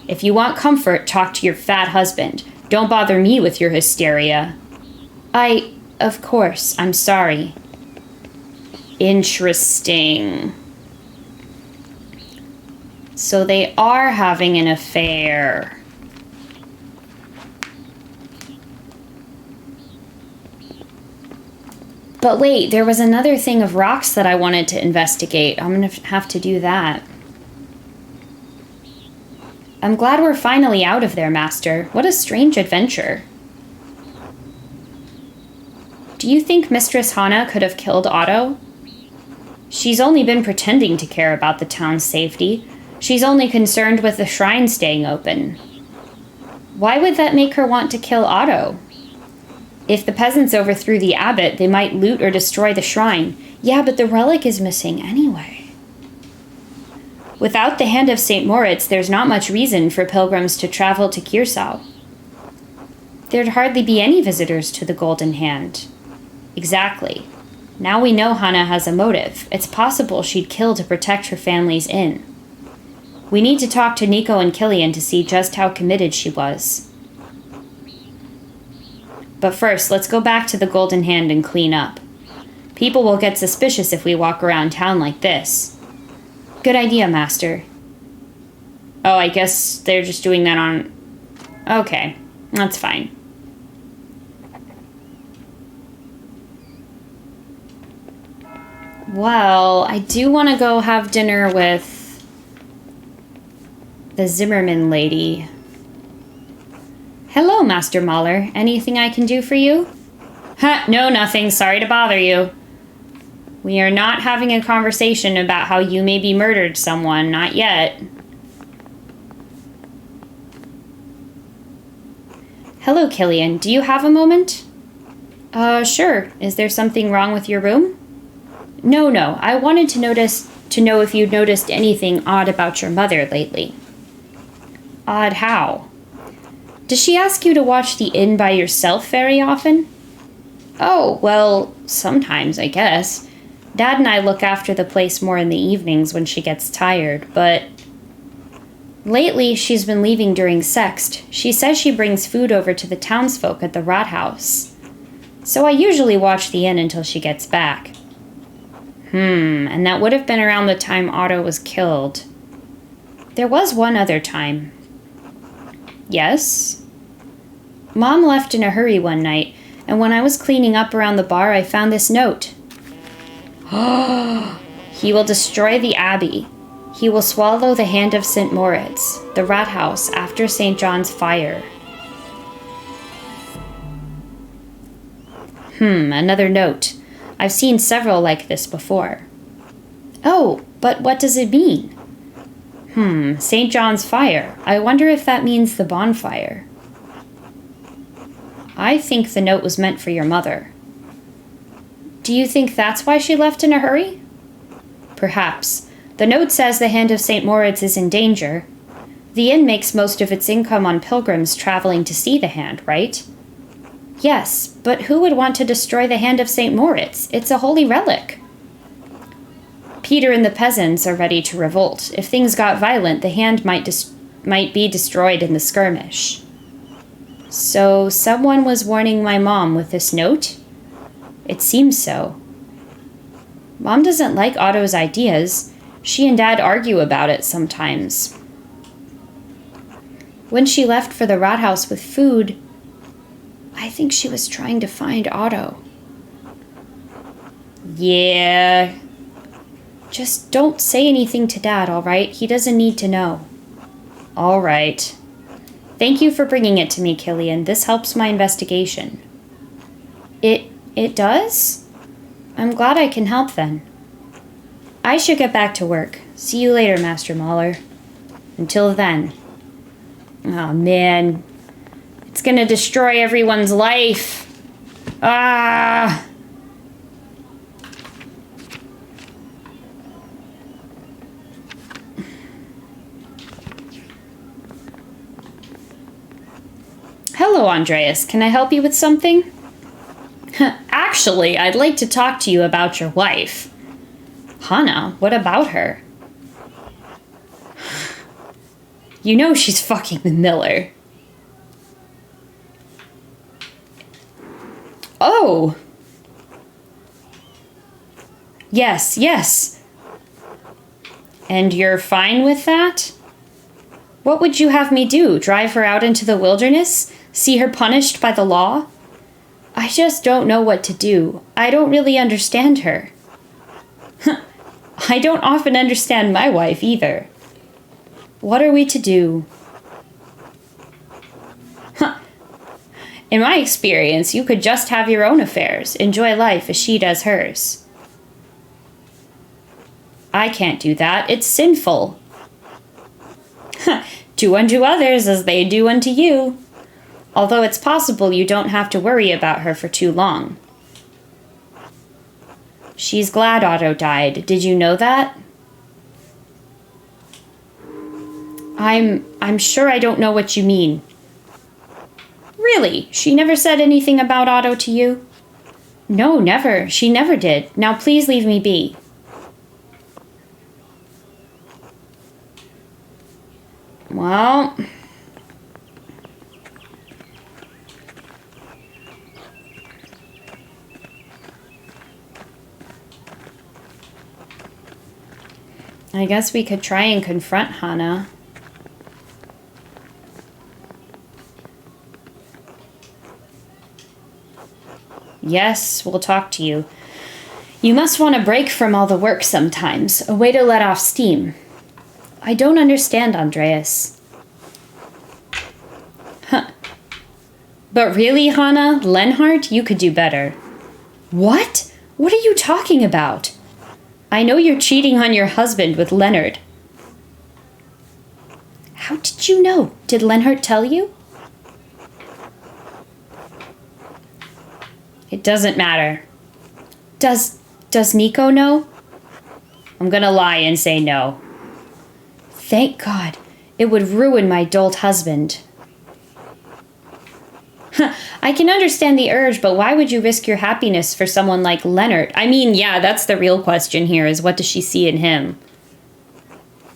If you want comfort, talk to your fat husband. Don't bother me with your hysteria. Of course, I'm sorry. Interesting. So they are having an affair. But wait, there was another thing of rocks that I wanted to investigate. I'm going to have to do that. I'm glad we're finally out of there, Master. What a strange adventure. Do you think Mistress Hanna could have killed Otto? She's only been pretending to care about the town's safety. She's only concerned with the shrine staying open. Why would that make her want to kill Otto? If the peasants overthrew the abbot, they might loot or destroy the shrine. Yeah, but the relic is missing anyway. Without the Hand of St. Moritz, there's not much reason for pilgrims to travel to Kiersau. There'd hardly be any visitors to the Golden Hand. Exactly. Now we know Hanna has a motive. It's possible she'd kill to protect her family's inn. We need to talk to Nico and Killian to see just how committed she was. But first, let's go back to the Golden Hand and clean up. People will get suspicious if we walk around town like this. Good idea, Master. Oh, I guess they're just doing that on... Okay, that's fine. Well, I do want to go have dinner with the Zimmerman lady. Hello, Master Mahler. Anything I can do for you? Ha, no, nothing. Sorry to bother you. We are not having a conversation about how you maybe murdered someone. Not yet. Hello, Killian. Do you have a moment? Sure. Is there something wrong with your room? No. I wanted to know if you'd noticed anything odd about your mother lately. Odd how? Does she ask you to watch the inn by yourself very often? Oh, well, sometimes, I guess. Dad and I look after the place more in the evenings when she gets tired, but... Lately, she's been leaving during Sext. She says she brings food over to the townsfolk at the Rathaus. So I usually watch the inn until she gets back. And that would have been around the time Otto was killed. There was one other time. Yes? Mom left in a hurry one night, and when I was cleaning up around the bar, I found this note. He will destroy the abbey. He will swallow the Hand of St. Moritz, the Rathaus, after St. John's fire. Another note. I've seen several like this before. Oh, but what does it mean? St. John's fire. I wonder if that means the bonfire. I think the note was meant for your mother. Do you think that's why she left in a hurry? Perhaps. The note says the Hand of St. Moritz is in danger. The inn makes most of its income on pilgrims traveling to see the hand, right? Yes, but who would want to destroy the Hand of St. Moritz? It's a holy relic. Peter and the peasants are ready to revolt. If things got violent, the hand might be destroyed in the skirmish. So someone was warning my mom with this note? It seems so. Mom doesn't like Otto's ideas. She and Dad argue about it sometimes. When she left for the rat house with food, I think she was trying to find Otto. Yeah. Just don't say anything to Dad, all right? He doesn't need to know. All right. Thank you for bringing it to me, Killian. This helps my investigation. It does? I'm glad I can help then. I should get back to work. See you later, Master Mahler. Until then. Oh, man. It's gonna destroy everyone's life. Ah! Hello, Andreas. Can I help you with something? Actually, I'd like to talk to you about your wife. Hannah, what about her? You know she's fucking the Miller. Oh! Yes, yes. And you're fine with that? What would you have me do? Drive her out into the wilderness? See her punished by the law? I just don't know what to do. I don't really understand her. I don't often understand my wife either. What are we to do? In my experience, you could just have your own affairs, enjoy life as she does hers. I can't do that. It's sinful. Do unto others as they do unto you. Although it's possible you don't have to worry about her for too long. She's glad Otto died. Did you know that? I'm sure I don't know what you mean. Really? She never said anything about Otto to you? No, never. She never did. Now please leave me be. Well... I guess we could try and confront Hannah. Yes, we'll talk to you. You must want a break from all the work sometimes, a way to let off steam. I don't understand, Andreas. Huh. But really, Hannah, Lenhart, you could do better. What? What are you talking about? I know you're cheating on your husband with Leonard. How did you know? Did Lenhart tell you? It doesn't matter. Does Nico know? I'm gonna lie and say no. Thank God. It would ruin my dolt husband. I can understand the urge, but why would you risk your happiness for someone like Leonard? I mean, yeah, that's the real question here, is what does she see in him?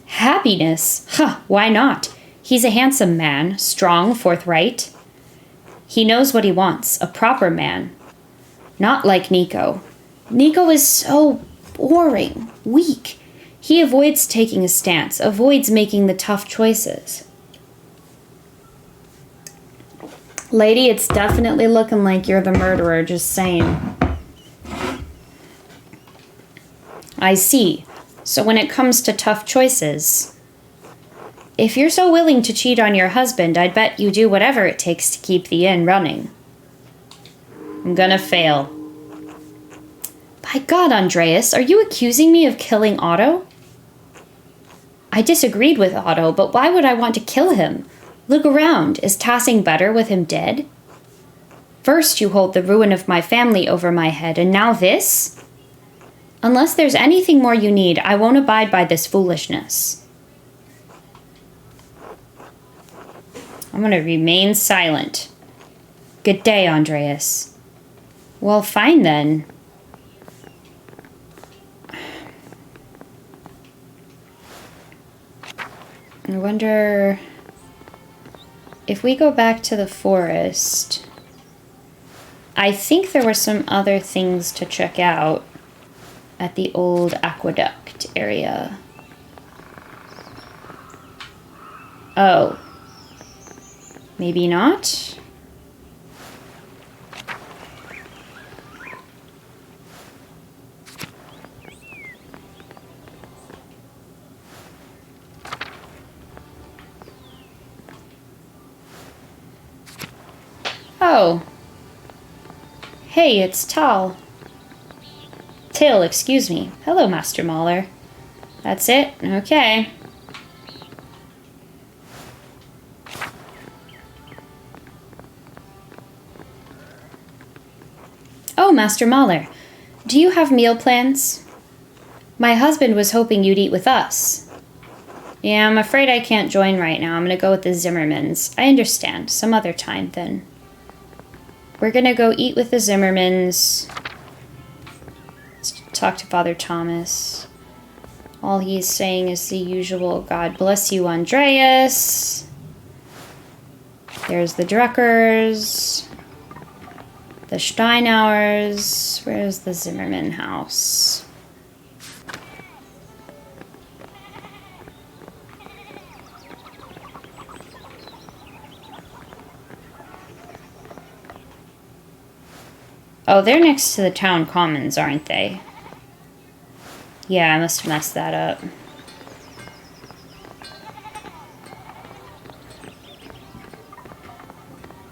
Happiness? Huh, why not? He's a handsome man, strong, forthright. He knows what he wants, a proper man. Not like Nico. Nico is so boring, weak. He avoids taking a stance, avoids making the tough choices. Lady, it's definitely looking like you're the murderer, just saying. I see. So when it comes to tough choices, if you're so willing to cheat on your husband, I'd bet you do whatever it takes to keep the inn running. I'm gonna fail. By God, Andreas, are you accusing me of killing Otto? I disagreed with Otto, but why would I want to kill him? Look around. Is Tassing better with him dead? First you hold the ruin of my family over my head, and now this? Unless there's anything more you need, I won't abide by this foolishness. I'm gonna remain silent. Good day, Andreas. Well, fine then. I wonder... if we go back to the forest, I think there were some other things to check out at the old aqueduct area. Oh. Maybe not. Oh. Hey, it's Tal. Till, excuse me. Hello, Master Mauler. That's it? Okay. Oh, Master Mauler. Do you have meal plans? My husband was hoping you'd eat with us. Yeah, I'm afraid I can't join right now. I'm gonna go with the Zimmermans. I understand. Some other time, then. We're gonna go eat with the Zimmermans. Let's talk to Father Thomas. All he's saying is the usual, God bless you, Andreas. There's the Druckers. The Steinauers. Where's the Zimmerman house? Oh, they're next to the town commons, aren't they? Yeah, I must have messed that up.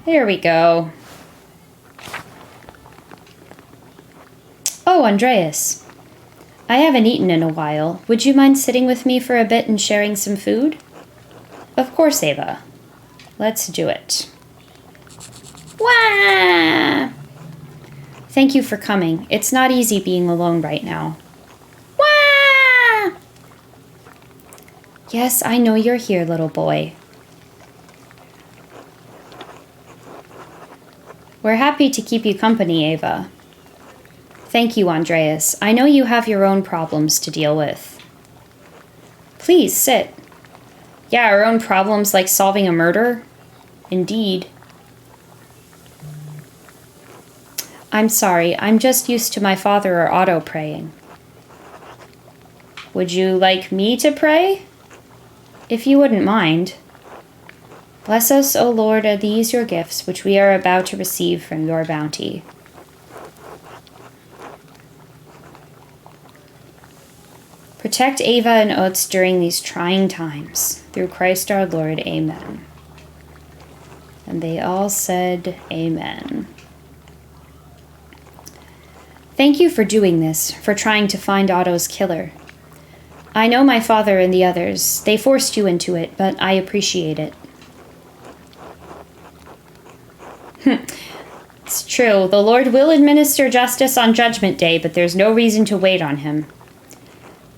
There we go. Oh, Andreas. I haven't eaten in a while. Would you mind sitting with me for a bit and sharing some food? Of course, Ava. Let's do it. Wah! Thank you for coming. It's not easy being alone right now. Wah! Yes, I know you're here, little boy. We're happy to keep you company, Ava. Thank you, Andreas. I know you have your own problems to deal with. Please, sit. Yeah, our own problems like solving a murder? Indeed. I'm sorry, I'm just used to my father or Otto praying. Would you like me to pray? If you wouldn't mind. Bless us, O Lord, are these your gifts, which we are about to receive from your bounty. Protect Ava and Utz during these trying times. Through Christ our Lord, amen. And they all said, amen. Thank you for doing this, for trying to find Otto's killer. I know my father and the others. They forced you into it, but I appreciate it. It's true. The Lord will administer justice on Judgment Day, but there's no reason to wait on him.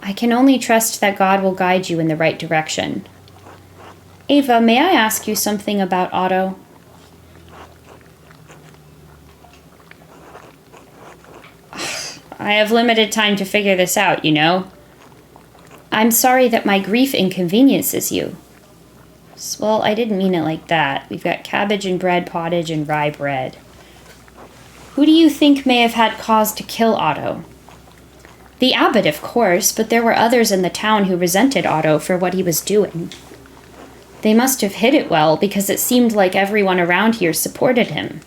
I can only trust that God will guide you in the right direction. Ava, may I ask you something about Otto? I have limited time to figure this out, you know. I'm sorry that my grief inconveniences you. Well, I didn't mean it like that. We've got cabbage and bread pottage and rye bread. Who do you think may have had cause to kill Otto? The abbot, of course, but there were others in the town who resented Otto for what he was doing. They must have hid it well, because it seemed like everyone around here supported him.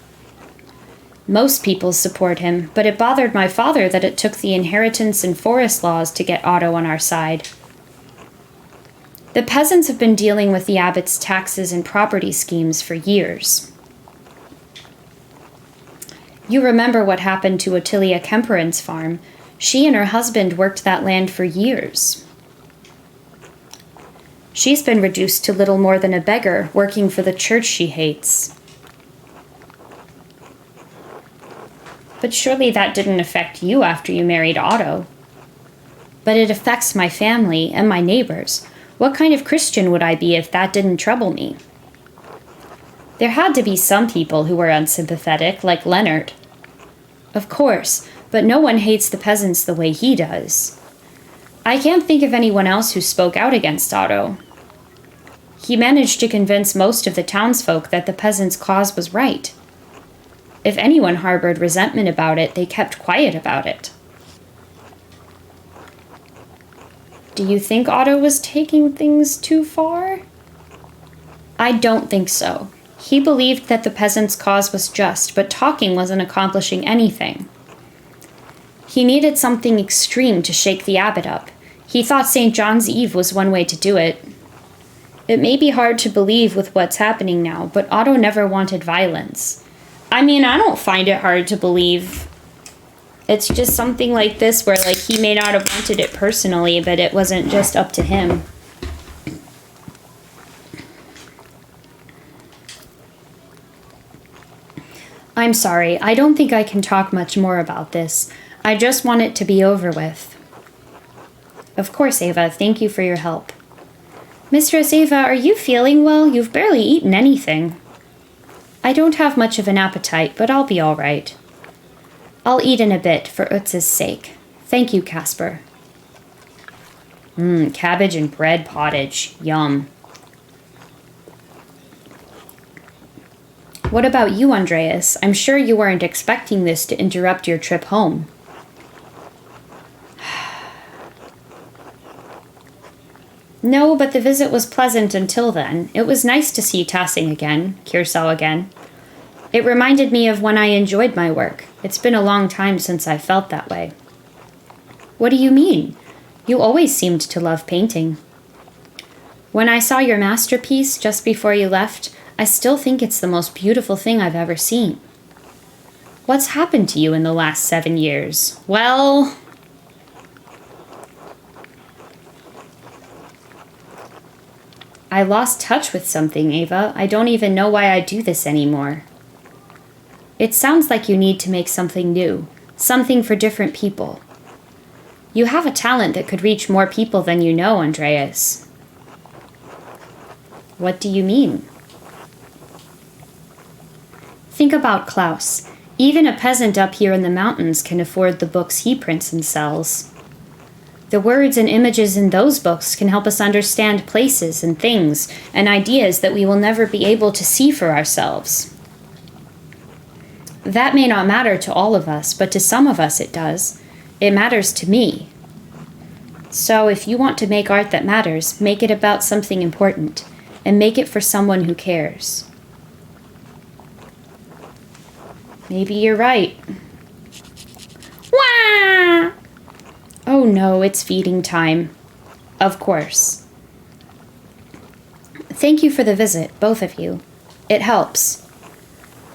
Most people support him, but it bothered my father that it took the inheritance and forest laws to get Otto on our side. The peasants have been dealing with the abbot's taxes and property schemes for years. You remember what happened to Ottilia Kemperen's farm. She and her husband worked that land for years. She's been reduced to little more than a beggar, working for the church she hates. But surely that didn't affect you after you married Otto. But it affects my family and my neighbors. What kind of Christian would I be if that didn't trouble me? There had to be some people who were unsympathetic, like Leonard. Of course, but no one hates the peasants the way he does. I can't think of anyone else who spoke out against Otto. He managed to convince most of the townsfolk that the peasants' cause was right. If anyone harbored resentment about it, they kept quiet about it. Do you think Otto was taking things too far? I don't think so. He believed that the peasants' cause was just, but talking wasn't accomplishing anything. He needed something extreme to shake the abbot up. He thought St. John's Eve was one way to do it. It may be hard to believe with what's happening now, but Otto never wanted violence. I mean, I don't find it hard to believe. It's just something like this where, like, he may not have wanted it personally, but it wasn't just up to him. I'm sorry, I don't think I can talk much more about this. I just want it to be over with. Of course, Ava, thank you for your help. Mistress Ava, are you feeling well? You've barely eaten anything. I don't have much of an appetite, but I'll be all right. I'll eat in a bit for Utz's sake. Thank you, Casper. Cabbage and bread pottage. Yum. What about you, Andreas? I'm sure you weren't expecting this to interrupt your trip home. No, but the visit was pleasant until then. It was nice to see Tassing again, Kiersau again. It reminded me of when I enjoyed my work. It's been a long time since I felt that way. What do you mean? You always seemed to love painting. When I saw your masterpiece just before you left, I still think it's the most beautiful thing I've ever seen. What's happened to you in the last 7 years? Well... I lost touch with something, Ava. I don't even know why I do this anymore. It sounds like you need to make something new, something for different people. You have a talent that could reach more people than you know, Andreas. What do you mean? Think about Klaus. Even a peasant up here in the mountains can afford the books he prints and sells. The words and images in those books can help us understand places and things and ideas that we will never be able to see for ourselves. That may not matter to all of us, but to some of us it does. It matters to me. So if you want to make art that matters, make it about something important, and make it for someone who cares. Maybe you're right. Wah! Oh no, it's feeding time. Of course. Thank you for the visit, both of you. It helps.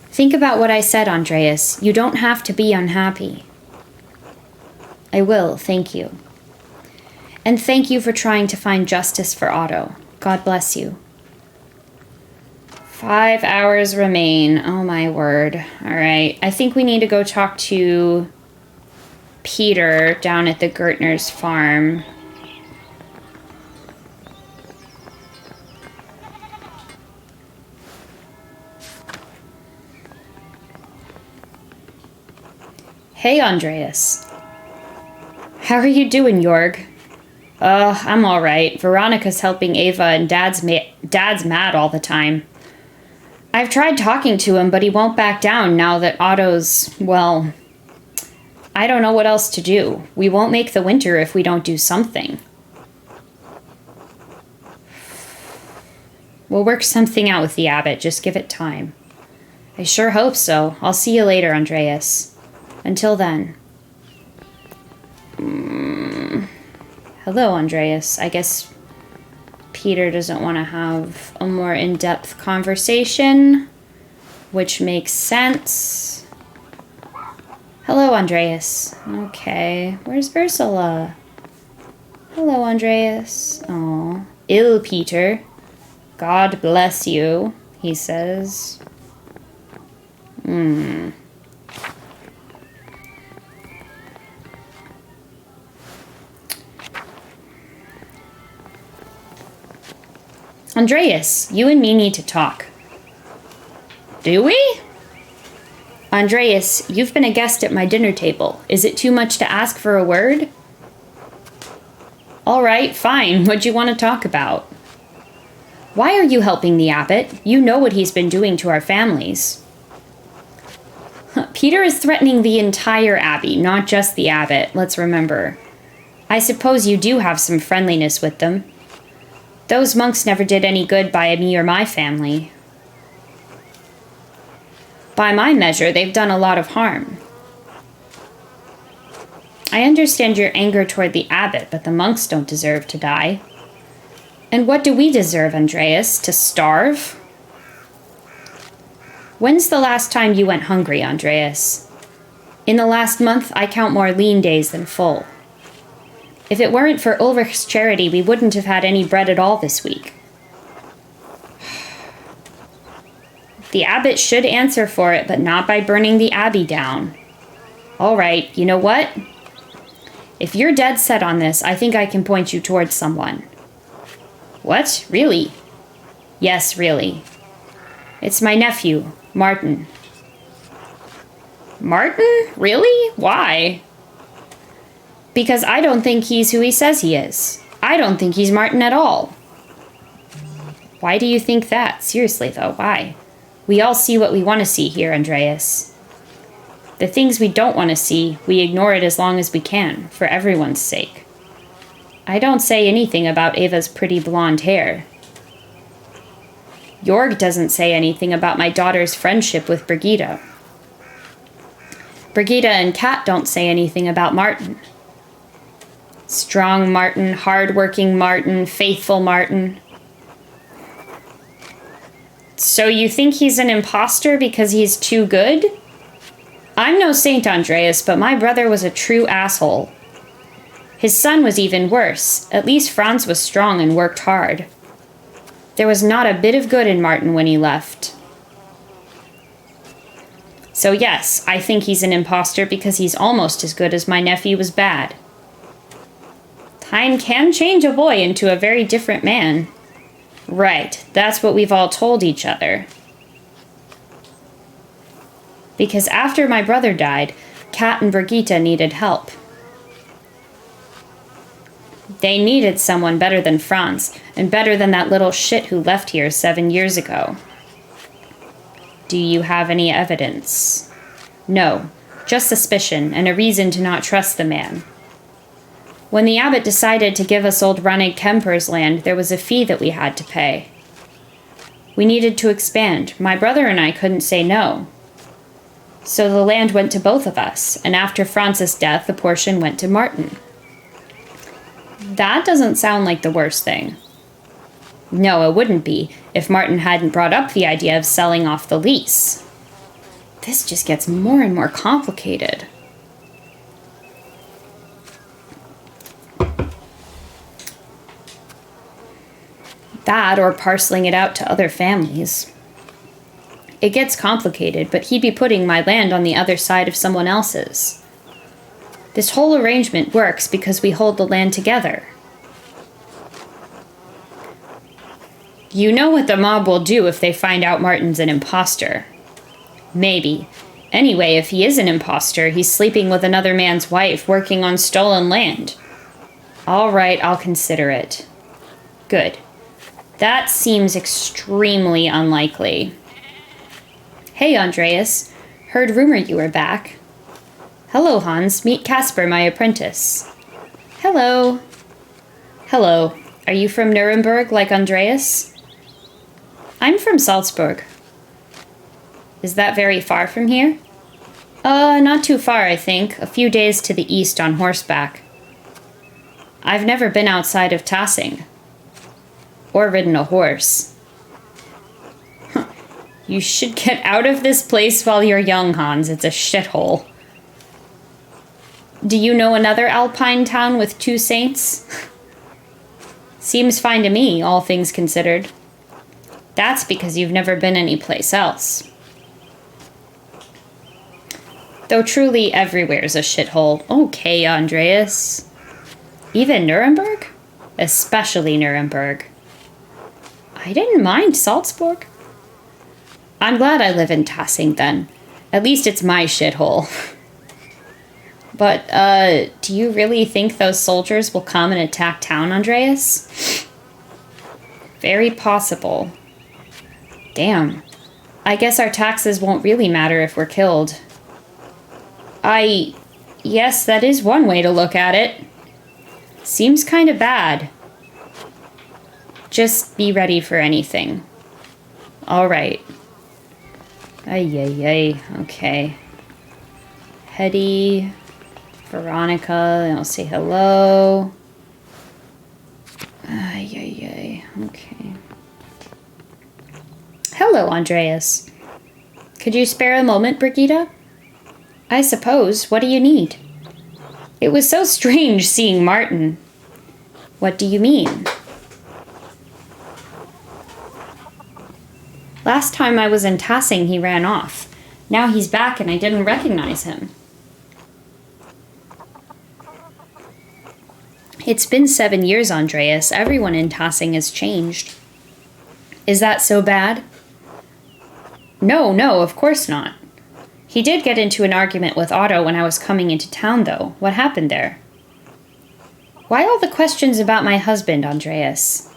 Think about what I said, Andreas. You don't have to be unhappy. I will, thank you. And thank you for trying to find justice for Otto. God bless you. 5 hours remain. Oh my word. All right. I think we need to go talk to Peter down at the Gertner's farm. Hey, Andreas. How are you doing, Jorg? I'm all right. Veronica's helping Ava and Dad's mad all the time. I've tried talking to him, but he won't back down now that Otto's, well... I don't know what else to do. We won't make the winter if we don't do something. We'll work something out with the abbot. Just give it time. I sure hope so. I'll see you later, Andreas. Until then. Hello, Andreas. I guess Peter doesn't want to have a more in-depth conversation, which makes sense. Hello, Andreas. Okay, where's Ursula? Hello, Andreas. Oh, ill Peter. God bless you, he says. Andreas, you and me need to talk. Do we? Andreas, you've been a guest at my dinner table. Is it too much to ask for a word? All right, fine. What'd you want to talk about? Why are you helping the abbot? You know what he's been doing to our families. Peter is threatening the entire abbey, not just the abbot, let's remember. I suppose you do have some friendliness with them. Those monks never did any good by me or my family. By my measure, they've done a lot of harm. I understand your anger toward the abbot, but the monks don't deserve to die. And what do we deserve, Andreas? To starve? When's the last time you went hungry, Andreas? In the last month, I count more lean days than full. If it weren't for Ulrich's charity, we wouldn't have had any bread at all this week. The abbot should answer for it, but not by burning the abbey down. All right, you know what? If you're dead set on this, I think I can point you towards someone. What? Really? Yes, really. It's my nephew, Martin. Martin? Really? Why? Because I don't think he's who he says he is. I don't think he's Martin at all. Why do you think that? Seriously, though, why? We all see what we want to see here, Andreas. The things we don't want to see, we ignore it as long as we can, for everyone's sake. I don't say anything about Ava's pretty blonde hair. Jorg doesn't say anything about my daughter's friendship with Brigitte. Brigitte and Kat don't say anything about Martin. Strong Martin, hard-working Martin, faithful Martin. So you think he's an imposter because he's too good? I'm no saint, Andreas, but my brother was a true asshole. His son was even worse. At least Franz was strong and worked hard. There was not a bit of good in Martin when he left. So yes, I think he's an imposter because he's almost as good as my nephew was bad. Time can change a boy into a very different man. Right, that's what we've all told each other. Because after my brother died, Kat and Brigitte needed help. They needed someone better than Franz, and better than that little shit who left here 7 years ago. Do you have any evidence? No, just suspicion and a reason to not trust the man. When the abbot decided to give us old Rannig Kemper's land, there was a fee that we had to pay. We needed to expand. My brother and I couldn't say no. So the land went to both of us, and after Franz's death, the portion went to Martin. That doesn't sound like the worst thing. No, it wouldn't be, if Martin hadn't brought up the idea of selling off the lease. This just gets more and more complicated. That, or parceling it out to other families. It gets complicated, but he'd be putting my land on the other side of someone else's. This whole arrangement works because we hold the land together. You know what the mob will do if they find out Martin's an imposter. Maybe. Anyway, if he is an imposter, he's sleeping with another man's wife, working on stolen land. All right, I'll consider it. Good. That seems extremely unlikely. Hey, Andreas. Heard rumor you were back. Hello, Hans. Meet Casper, my apprentice. Hello. Hello. Are you from Nuremberg, like Andreas? I'm from Salzburg. Is that very far from here? Not too far, I think. A few days to the east on horseback. I've never been outside of Tassing. Or ridden a horse. You should get out of this place while you're young, Hans. It's a shithole. Do you know another alpine town with 2 saints? Seems fine to me, all things considered. That's because you've never been anyplace else. Though truly everywhere's a shithole. Okay, Andreas. Even Nuremberg? Especially Nuremberg. I didn't mind Salzburg. I'm glad I live in Tassing, then. At least it's my shithole. But, do you really think those soldiers will come and attack town, Andreas? Very possible. Damn. I guess our taxes won't really matter if we're killed. Yes, that is one way to look at it. Seems kind of bad. Just be ready for anything. All right. Ay, ay, ay. Okay. Hetty, Veronica, and I'll say hello. Ay, ay, ay. Okay. Hello, Andreas. Could you spare a moment, Brigitte? I suppose. What do you need? It was so strange seeing Martin. What do you mean? Last time I was in Tassing, he ran off. Now he's back and I didn't recognize him. It's been 7 years, Andreas. Everyone in Tassing has changed. Is that so bad? No, of course not. He did get into an argument with Otto when I was coming into town, though. What happened there? Why all the questions about my husband, Andreas?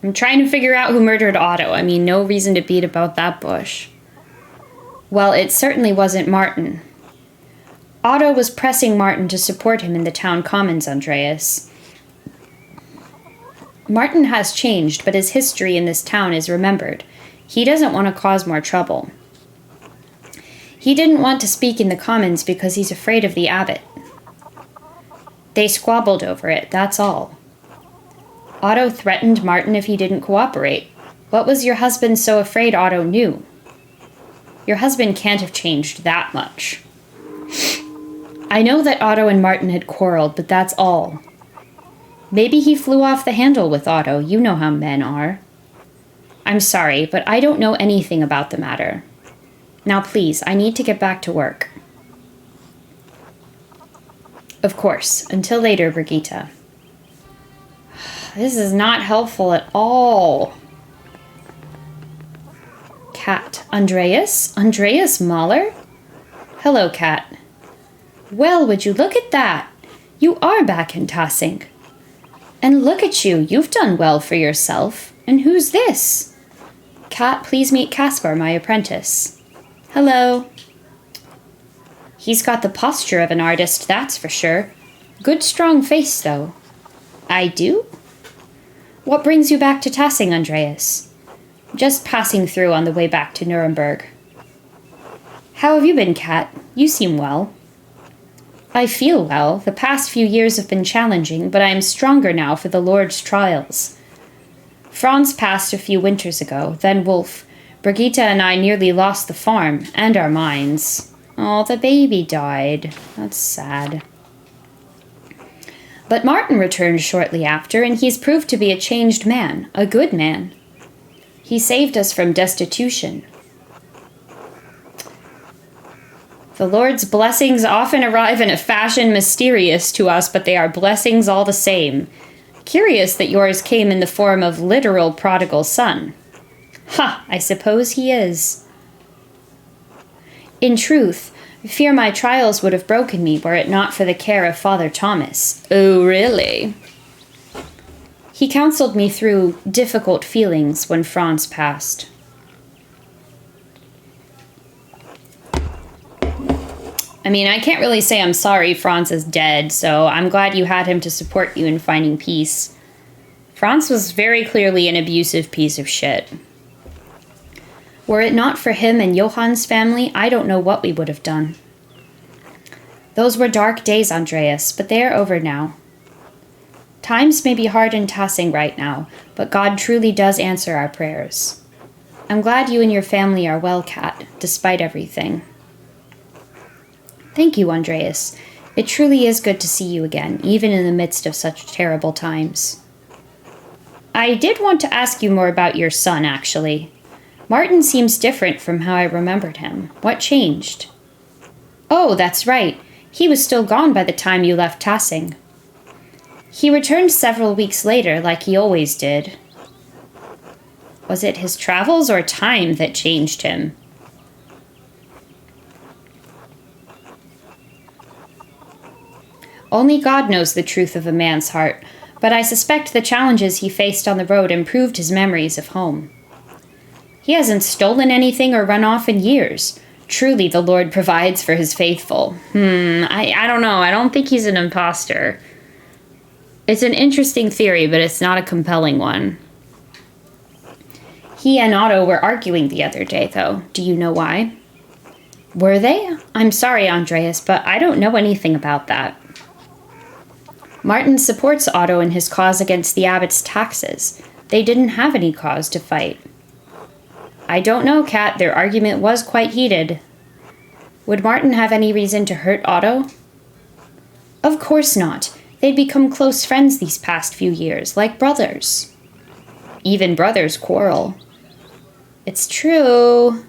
I'm trying to figure out who murdered Otto. I mean, no reason to beat about that bush. Well, it certainly wasn't Martin. Otto was pressing Martin to support him in the town commons, Andreas. Martin has changed, but his history in this town is remembered. He doesn't want to cause more trouble. He didn't want to speak in the commons because he's afraid of the abbot. They squabbled over it, that's all. Otto threatened Martin if he didn't cooperate. What was your husband so afraid Otto knew? Your husband can't have changed that much. I know that Otto and Martin had quarreled, but that's all. Maybe he flew off the handle with Otto. You know how men are. I'm sorry, but I don't know anything about the matter. Now please, I need to get back to work. Of course. Until later, Brigitte. This is not helpful at all. Cat. Andreas? Andreas Mahler? Hello, Cat. Well, would you look at that? You are back in Tassing. And look at you, you've done well for yourself. And who's this? Cat, please meet Caspar, my apprentice. Hello. He's got the posture of an artist, that's for sure. Good strong face, though. I do? What brings you back to Tassing, Andreas? Just passing through on the way back to Nuremberg. How have you been, Cat? You seem well. I feel well. The past few years have been challenging, but I am stronger now for the Lord's trials. Franz passed a few winters ago, then Wolf. Brigitte and I nearly lost the farm, and our mines. Oh, the baby died. That's sad. But Martin returned shortly after, and he's proved to be a changed man, a good man. He saved us from destitution. The Lord's blessings often arrive in a fashion mysterious to us, but they are blessings all the same. Curious that yours came in the form of literal prodigal son. Ha! I suppose he is. In truth, I fear my trials would have broken me were it not for the care of Father Thomas. Oh, really? He counseled me through difficult feelings when Franz passed. I mean, I can't really say I'm sorry Franz is dead, so I'm glad you had him to support you in finding peace. Franz was very clearly an abusive piece of shit. Were it not for him and Johann's family, I don't know what we would have done. Those were dark days, Andreas, but they are over now. Times may be hard in Tassing right now, but God truly does answer our prayers. I'm glad you and your family are well, Cat, despite everything. Thank you, Andreas. It truly is good to see you again, even in the midst of such terrible times. I did want to ask you more about your son, actually. Martin seems different from how I remembered him. What changed? Oh, that's right. He was still gone by the time you left Tassing. He returned several weeks later, like he always did. Was it his travels or time that changed him? Only God knows the truth of a man's heart, but I suspect the challenges he faced on the road improved his memories of home. He hasn't stolen anything or run off in years. Truly, the Lord provides for his faithful. I don't know. I don't think he's an imposter. It's an interesting theory, but it's not a compelling one. He and Otto were arguing the other day, though. Do you know why? Were they? I'm sorry, Andreas, but I don't know anything about that. Martin supports Otto in his cause against the abbot's taxes. They didn't have any cause to fight. I don't know, Kat. Their argument was quite heated. Would Martin have any reason to hurt Otto? Of course not. They'd become close friends these past few years, like brothers. Even brothers quarrel. It's true.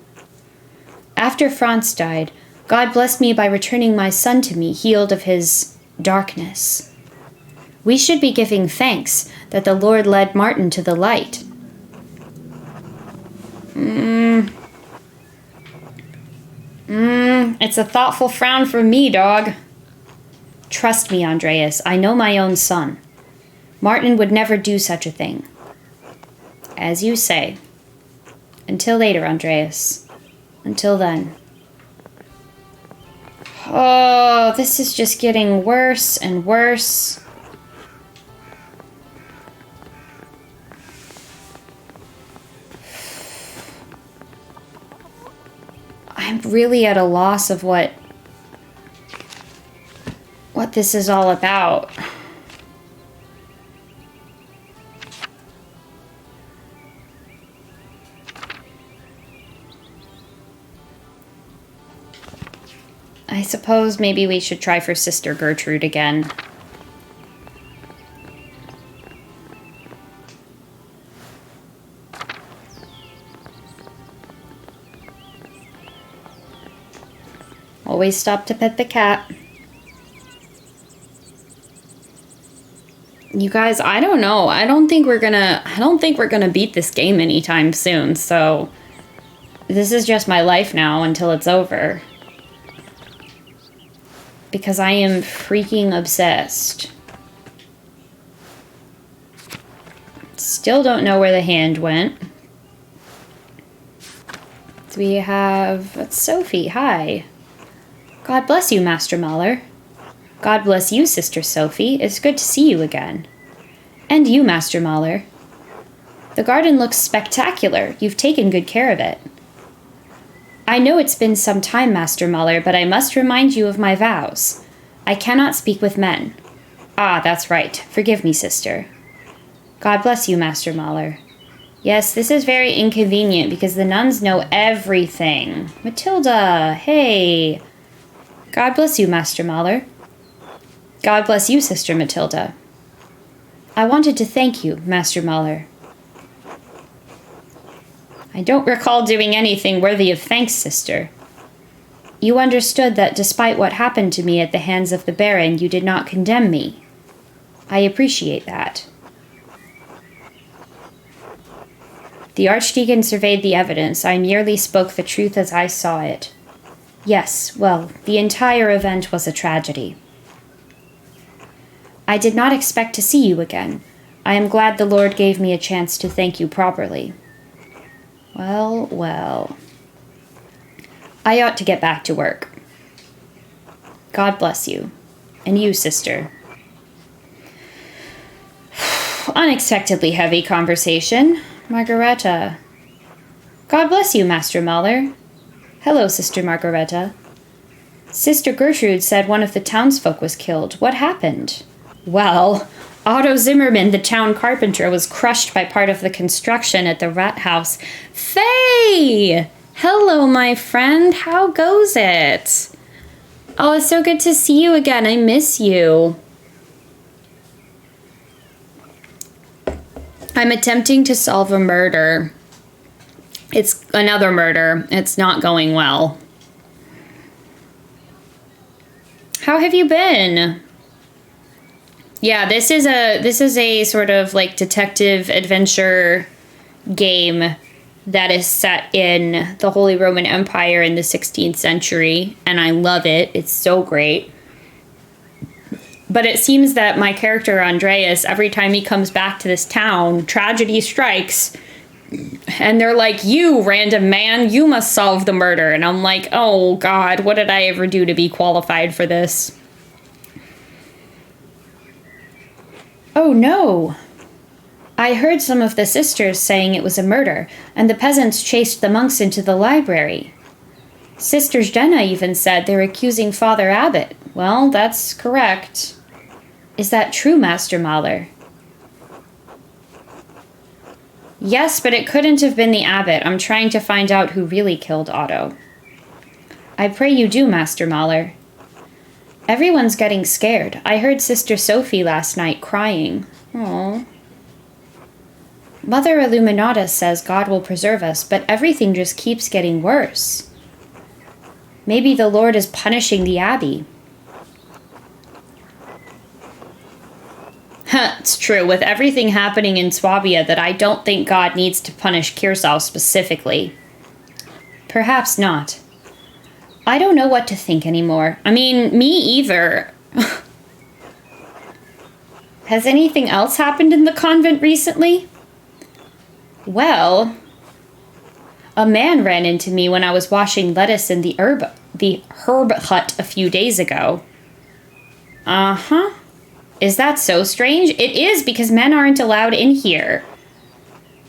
After Franz died, God blessed me by returning my son to me, healed of his darkness. We should be giving thanks that the Lord led Martin to the light. It's a thoughtful frown from me, dog. Trust me, Andreas, I know my own son. Martin would never do such a thing. As you say. Until later, Andreas. Until then. Oh, this is just getting worse and worse. I'm really at a loss of what this is all about. I suppose maybe we should try for Sister Gertrude again. Always stop to pet the cat. You guys, I don't know. I don't think we're gonna beat this game anytime soon, so this is just my life now until it's over. Because I am freaking obsessed. Still don't know where the hand went. So we have... That's Sophie. Hi. God bless you, Master Mahler. God bless you, Sister Sophie. It's good to see you again. And you, Master Mahler. The garden looks spectacular. You've taken good care of it. I know it's been some time, Master Mahler, but I must remind you of my vows. I cannot speak with men. Ah, that's right. Forgive me, sister. God bless you, Master Mahler. Yes, this is very inconvenient because the nuns know everything. Matilda, hey. God bless you, Master Mahler. God bless you, Sister Matilda. I wanted to thank you, Master Mahler. I don't recall doing anything worthy of thanks, sister. You understood that despite what happened to me at the hands of the Baron, you did not condemn me. I appreciate that. The Archdeacon surveyed the evidence. I merely spoke the truth as I saw it. Yes, well, the entire event was a tragedy. I did not expect to see you again. I am glad the Lord gave me a chance to thank you properly. Well, well. I ought to get back to work. God bless you. And you, sister. Unexpectedly heavy conversation. Margareta. God bless you, Master Mahler. Hello, Sister Margareta. Sister Gertrude said one of the townsfolk was killed. What happened? Well, Otto Zimmerman, the town carpenter, was crushed by part of the construction at the rat house. Faye! Hello, my friend. How goes it? Oh, it's so good to see you again. I miss you. I'm attempting to solve a murder. It's another murder. It's not going well. How have you been? Yeah, this is a sort of like detective adventure game that is set in the Holy Roman Empire in the 16th century, and I love it. It's so great. But it seems that my character, Andreas, every time he comes back to this town, tragedy strikes, and they're like, you, random man, you must solve the murder. And I'm like, oh, God, what did I ever do to be qualified for this? Oh, no. I heard some of the sisters saying it was a murder, and the peasants chased the monks into the library. Sister Jenna even said they're accusing Father Abbot. Well, that's correct. Is that true, Master Mahler? Yes, but it couldn't have been the abbot. I'm trying to find out who really killed Otto. I pray you do, Master Mahler. Everyone's getting scared. I heard Sister Sophie last night crying. Aww. Mother Illuminata says God will preserve us, but everything just keeps getting worse. Maybe the Lord is punishing the Abbey. It's true, with everything happening in Swabia, that I don't think God needs to punish Kirsau specifically. Perhaps not. I don't know what to think anymore. I mean, me either. Has anything else happened in the convent recently? Well, a man ran into me when I was washing lettuce in the herb hut a few days ago. Uh-huh. Is that so strange? It is, because men aren't allowed in here.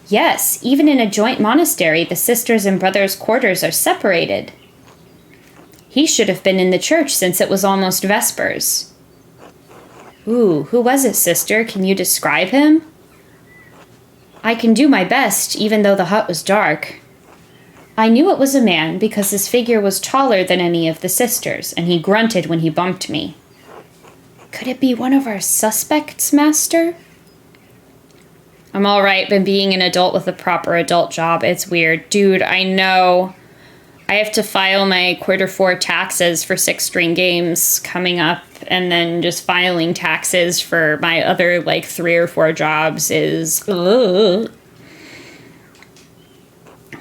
Yes, even in a joint monastery, the sisters' and brothers' quarters are separated. He should have been in the church since it was almost Vespers. Ooh, who was it, sister? Can you describe him? I can do my best, even though the hut was dark. I knew it was a man because his figure was taller than any of the sisters, and he grunted when he bumped me. Could it be one of our suspects, Master? I'm all right, but being an adult with a proper adult job, it's weird. Dude, I know. I have to file my Q4 taxes for 6 String Games coming up, and then just filing taxes for my other, 3 or 4 jobs is... Ugh.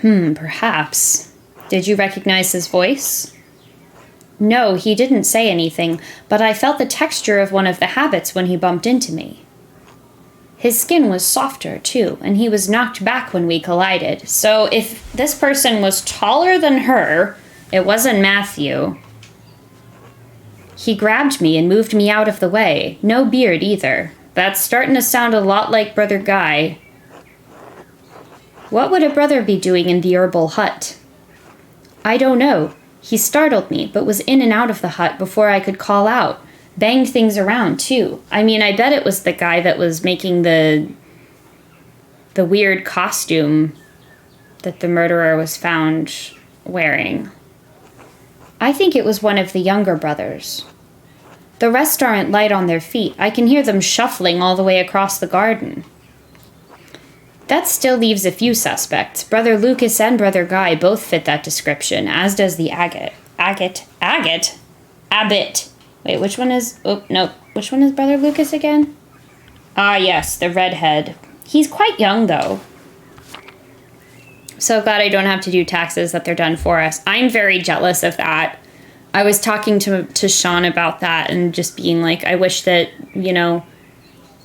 Perhaps. Did you recognize his voice? No, he didn't say anything, but I felt the texture of one of the habits when he bumped into me. His skin was softer, too, and he was knocked back when we collided. So if this person was taller than her, it wasn't Matthew. He grabbed me and moved me out of the way. No beard, either. That's starting to sound a lot like Brother Guy. What would a brother be doing in the herbal hut? I don't know. He startled me, but was in and out of the hut before I could call out. Banged things around, too. I mean, I bet it was the guy that was making the weird costume that the murderer was found wearing. I think it was one of the younger brothers. The rest aren't light on their feet. I can hear them shuffling all the way across the garden. That still leaves a few suspects. Brother Lucas and Brother Guy both fit that description, as does the Abbot. Wait, which one is... Oh, no. Which one is Brother Lucas again? Ah, yes, the redhead. He's quite young, though. So glad I don't have to do taxes, that they're done for us. I'm very jealous of that. I was talking to Sean about that and just being like, I wish that,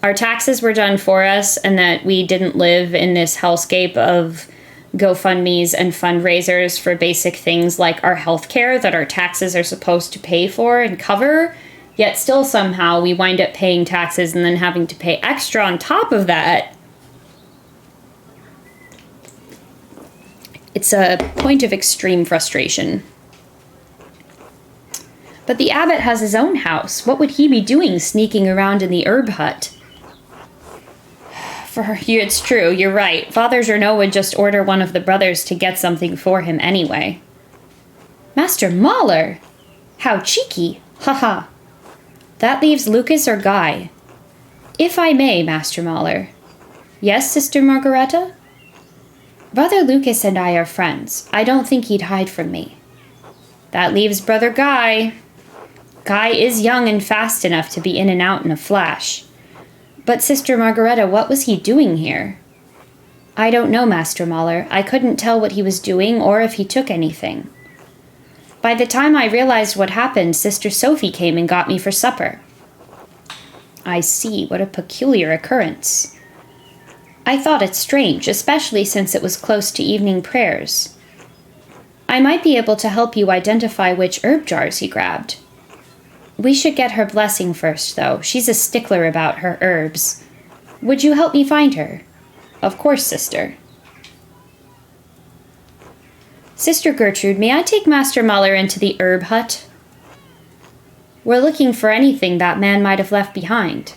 our taxes were done for us and that we didn't live in this hellscape of GoFundMes and fundraisers for basic things like our healthcare that our taxes are supposed to pay for and cover, yet still somehow we wind up paying taxes and then having to pay extra on top of that. It's a point of extreme frustration. But the abbot has his own house. What would he be doing sneaking around in the herb hut? For you, it's true, you're right. Father Journeau would just order one of the brothers to get something for him anyway. Master Mahler! How cheeky! Haha. That leaves Lucas or Guy. If I may, Master Mahler. Yes, Sister Margareta? Brother Lucas and I are friends. I don't think he'd hide from me. That leaves Brother Guy. Guy is young and fast enough to be in and out in a flash. But Sister Margareta, what was he doing here? I don't know, Master Mahler. I couldn't tell what he was doing or if he took anything. By the time I realized what happened, Sister Sophie came and got me for supper. I see. What a peculiar occurrence. I thought it strange, especially since it was close to evening prayers. I might be able to help you identify which herb jars he grabbed. We should get her blessing first, though. She's a stickler about her herbs. Would you help me find her? Of course, sister. Sister Gertrude, may I take Master Muller into the herb hut? We're looking for anything that man might have left behind.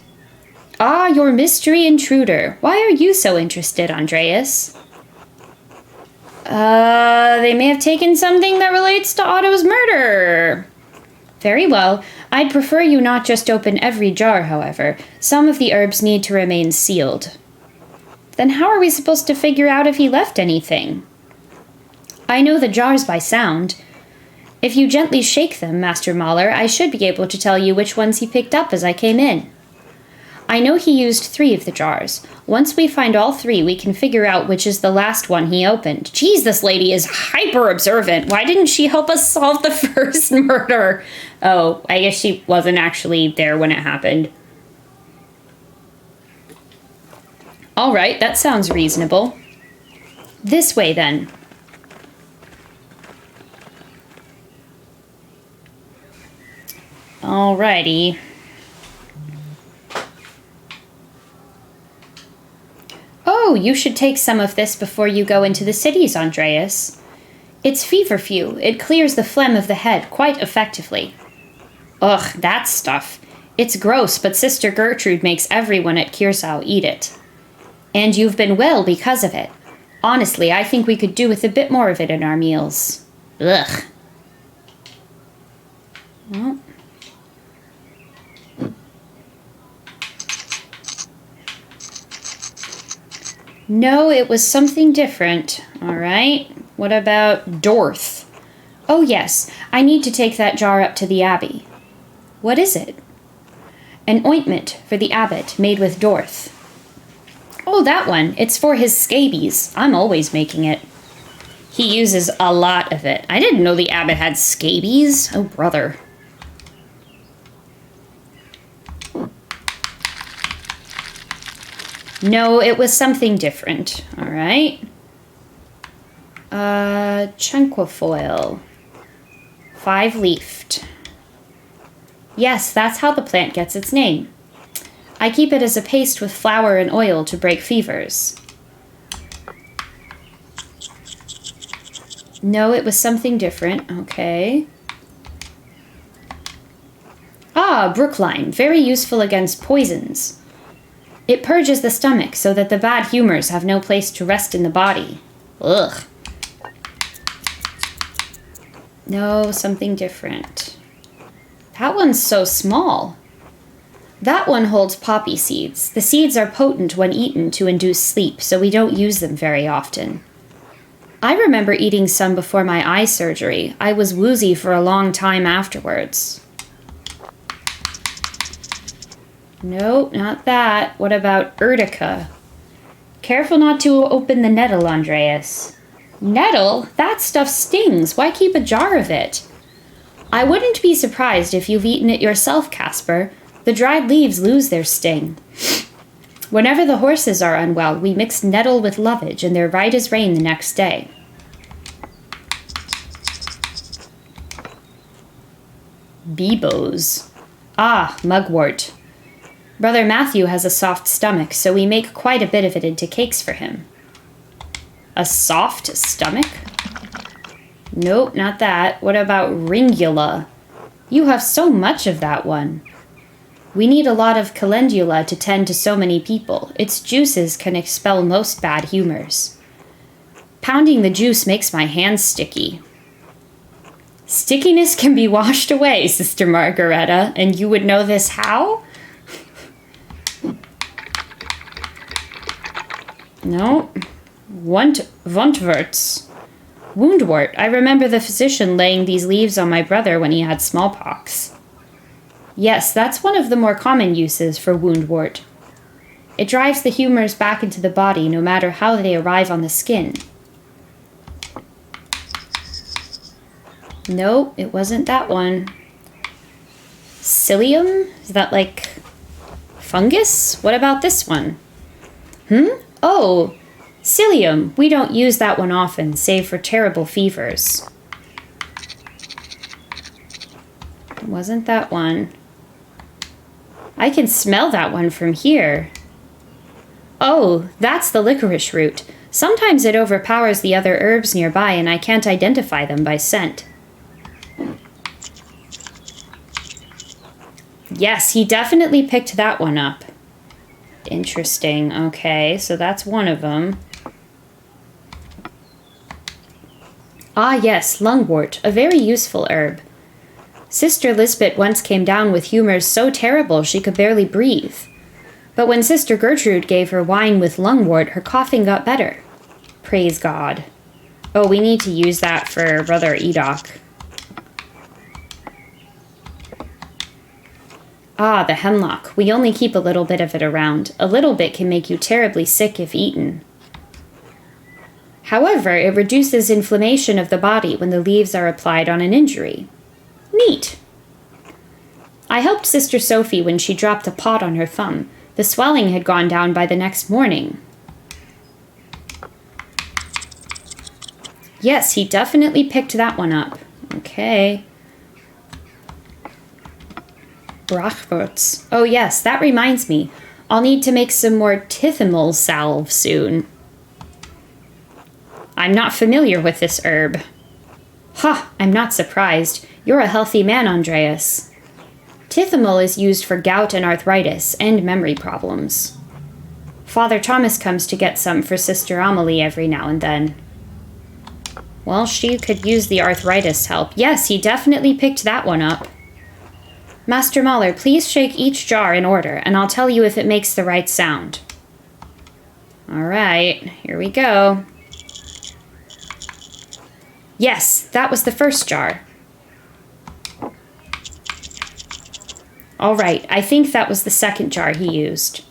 Ah, your mystery intruder. Why are you so interested, Andreas? They may have taken something that relates to Otto's murder. Very well. I'd prefer you not just open every jar, however. Some of the herbs need to remain sealed. Then how are we supposed to figure out if he left anything? I know the jars by sound. If you gently shake them, Master Mahler, I should be able to tell you which ones he picked up as I came in. I know he used 3 of the jars. Once we find all 3, we can figure out which is the last one he opened. Jeez, this lady is hyper-observant. Why didn't she help us solve the first murder? Oh, I guess she wasn't actually there when it happened. All right, that sounds reasonable. This way, then. Alrighty. Oh, you should take some of this before you go into the cities, Andreas. It's feverfew. It clears the phlegm of the head quite effectively. Ugh, that stuff. It's gross, but Sister Gertrude makes everyone at Kirsau eat it. And you've been well because of it. Honestly, I think we could do with a bit more of it in our meals. Ugh. Well. No, it was something different. All right. What about Dorth? Oh, yes. I need to take that jar up to the abbey. What is it? An ointment for the abbot made with Dorth. Oh, that one. It's for his scabies. I'm always making it. He uses a lot of it. I didn't know the abbot had scabies. Oh, brother. No, it was something different. All right. Chenquafoil. 5-leafed. Yes, that's how the plant gets its name. I keep it as a paste with flour and oil to break fevers. No, it was something different. Okay. Ah, Brookline. Very useful against poisons. It purges the stomach so that the bad humors have no place to rest in the body. Ugh. No, something different. That one's so small. That one holds poppy seeds. The seeds are potent when eaten to induce sleep, so we don't use them very often. I remember eating some before my eye surgery. I was woozy for a long time afterwards. Nope, not that. What about Urtica? Careful not to open the nettle, Andreas. Nettle? That stuff stings. Why keep a jar of it? I wouldn't be surprised if you've eaten it yourself, Casper. The dried leaves lose their sting. Whenever the horses are unwell, we mix nettle with lovage, and they're right as rain the next day. Bebos. Ah, mugwort. Brother Matthew has a soft stomach, so we make quite a bit of it into cakes for him. A soft stomach? Nope, not that. What about ringula? You have so much of that one. We need a lot of calendula to tend to so many people. Its juices can expel most bad humors. Pounding the juice makes my hands sticky. Stickiness can be washed away, Sister Margareta, and you would know this how? No. Wundwurts. Woundwort. I remember the physician laying these leaves on my brother when he had smallpox. Yes, that's one of the more common uses for woundwort. It drives the humors back into the body no matter how they arrive on the skin. Nope, it wasn't that one. Psyllium? Is that like fungus? What about this one? Oh, psyllium. We don't use that one often, save for terrible fevers. It wasn't that one. I can smell that one from here. Oh, that's the licorice root. Sometimes it overpowers the other herbs nearby and I can't identify them by scent. Yes, he definitely picked that one up. Interesting. Okay, so that's one of them. Ah, yes, lungwort, a very useful herb. Sister Lisbeth once came down with humors so terrible she could barely breathe. But when Sister Gertrude gave her wine with lungwort, her coughing got better. Praise God. Oh, we need to use that for Brother Edok. Ah, the hemlock. We only keep a little bit of it around. A little bit can make you terribly sick if eaten. However, it reduces inflammation of the body when the leaves are applied on an injury. Neat. I helped Sister Sophie when she dropped a pot on her thumb. The swelling had gone down by the next morning. Yes, he definitely picked that one up. Okay. Brachwurz. Oh yes, that reminds me. I'll need to make some more Tithymal salve soon. I'm not familiar with this herb. Ha! I'm not surprised. You're a healthy man, Andreas. Tithymal is used for gout and arthritis and memory problems. Father Thomas comes to get some for Sister Amelie every now and then. Well, she could use the arthritis help. Yes, he definitely picked that one up. Master Mahler, please shake each jar in order, and I'll tell you if it makes the right sound. All right, here we go. Yes, that was the first jar. All right, I think that was the second jar he used.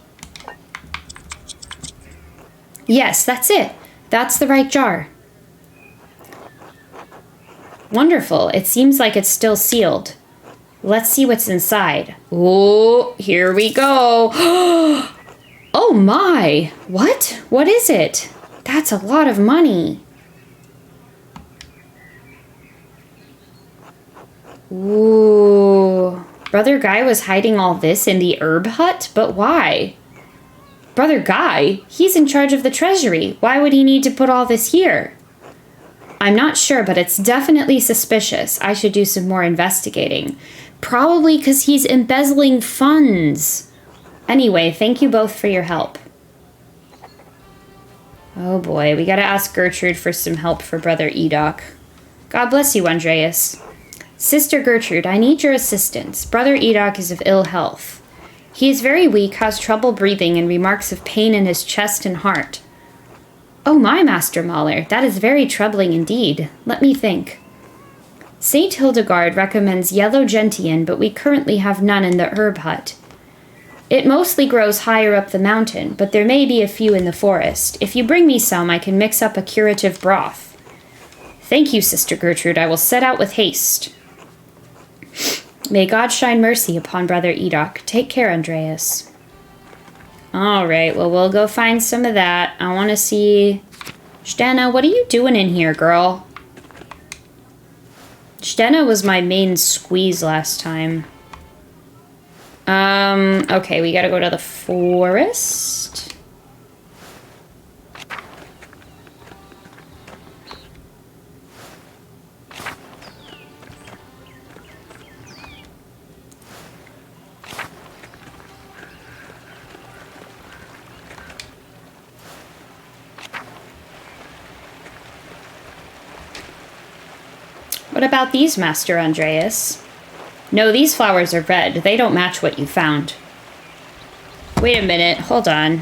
Yes, that's it. That's the right jar. Wonderful. It seems like it's still sealed. Let's see what's inside. Oh, here we go. Oh my! What? What is it? That's a lot of money. Ooh. Brother Guy was hiding all this in the herb hut? But why? Brother Guy? He's in charge of the treasury. Why would he need to put all this here? I'm not sure, but it's definitely suspicious. I should do some more investigating. Probably because he's embezzling funds. Anyway, thank you both for your help. Oh boy, we gotta ask Gertrude for some help for Brother Edok. God bless you, Andreas. Sister Gertrude, I need your assistance. Brother Edok is of ill health. He is very weak, has trouble breathing, and remarks of pain in his chest and heart. Oh my, Master Mahler, that is very troubling indeed. Let me think. Saint Hildegard recommends yellow gentian, but we currently have none in the herb hut. It mostly grows higher up the mountain, but there may be a few in the forest. If you bring me some, I can mix up a curative broth. Thank you, Sister Gertrude. I will set out with haste. May God shine mercy upon Brother Edok. Take care, Andreas. All right, well, we'll go find some of that. I want to see... Stena, what are you doing in here, girl? Stena was my main squeeze last time. Okay, we gotta go to the forest. What about these, Master Andreas? No, these flowers are red. They don't match what you found. Wait a minute. Hold on.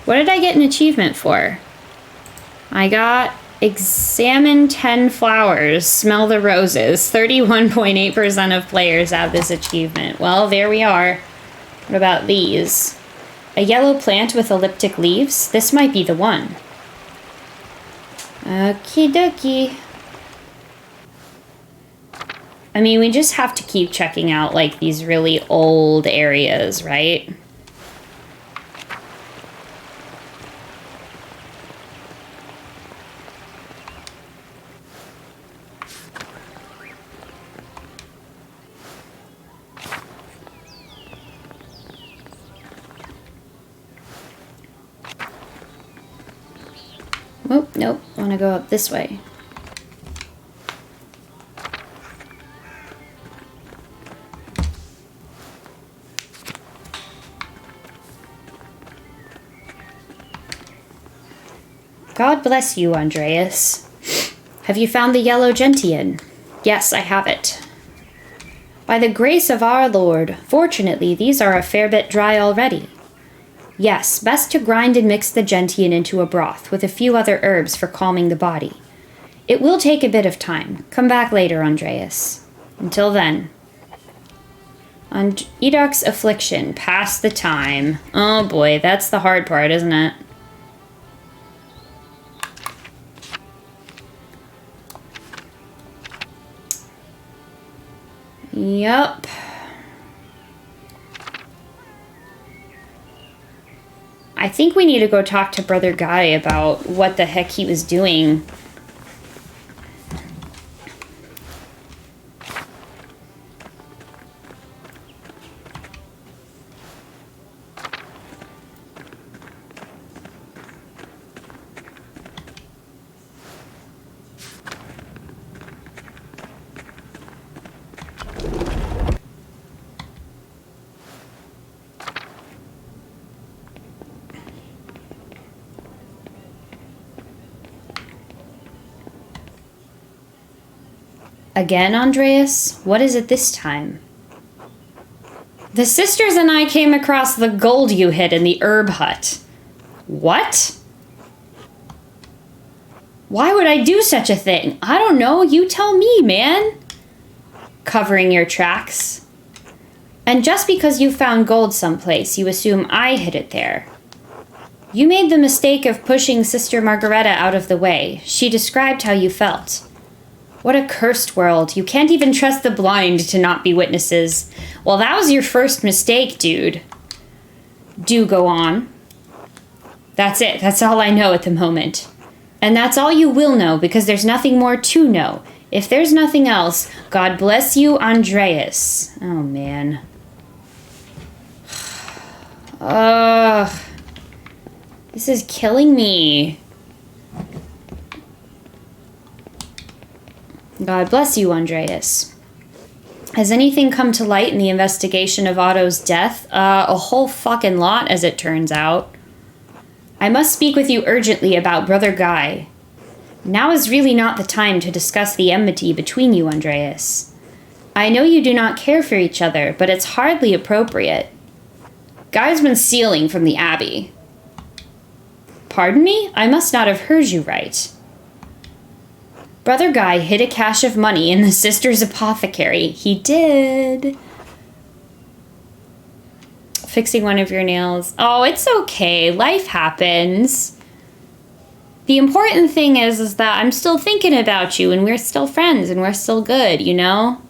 What did I get an achievement for? I got examine 10 flowers, smell the roses. 31.8% of players have this achievement. Well, there we are. What about these? A yellow plant with elliptic leaves? This might be the one. Okie dokie. I mean, we just have to keep checking out, like, these really old areas, right? Oh, nope. I want to go up this way. God bless you, Andreas. Have you found the yellow gentian? Yes, I have it. By the grace of our Lord, fortunately, these are a fair bit dry already. Yes, best to grind and mix the gentian into a broth with a few other herbs for calming the body. It will take a bit of time. Come back later, Andreas. Until then. Edoc's affliction. Pass the time. Oh boy, that's the hard part, isn't it? Yup. I think we need to go talk to Brother Guy about what the heck he was doing. Again, Andreas? What is it this time? The sisters and I came across the gold you hid in the herb hut. What? Why would I do such a thing? I don't know. You tell me, man. Covering your tracks. And just because you found gold someplace, you assume I hid it there. You made the mistake of pushing Sister Margareta out of the way. She described how you felt. What a cursed world. You can't even trust the blind to not be witnesses. Well, that was your first mistake, dude. Do go on. That's it. That's all I know at the moment. And that's all you will know, because there's nothing more to know. If there's nothing else, God bless you, Andreas. Oh, man. Ugh. This is killing me. God bless you, Andreas. Has anything come to light in the investigation of Otto's death? A whole fucking lot, as it turns out. I must speak with you urgently about Brother Guy. Now is really not the time to discuss the enmity between you, Andreas. I know you do not care for each other, but it's hardly appropriate. Guy's been stealing from the Abbey. Pardon me? I must not have heard you right. Brother Guy hid a cache of money in the sister's apothecary. He did. Fixing one of your nails. Oh, it's okay. Life happens. The important thing is that I'm still thinking about you, and we're still friends, and we're still good, you know?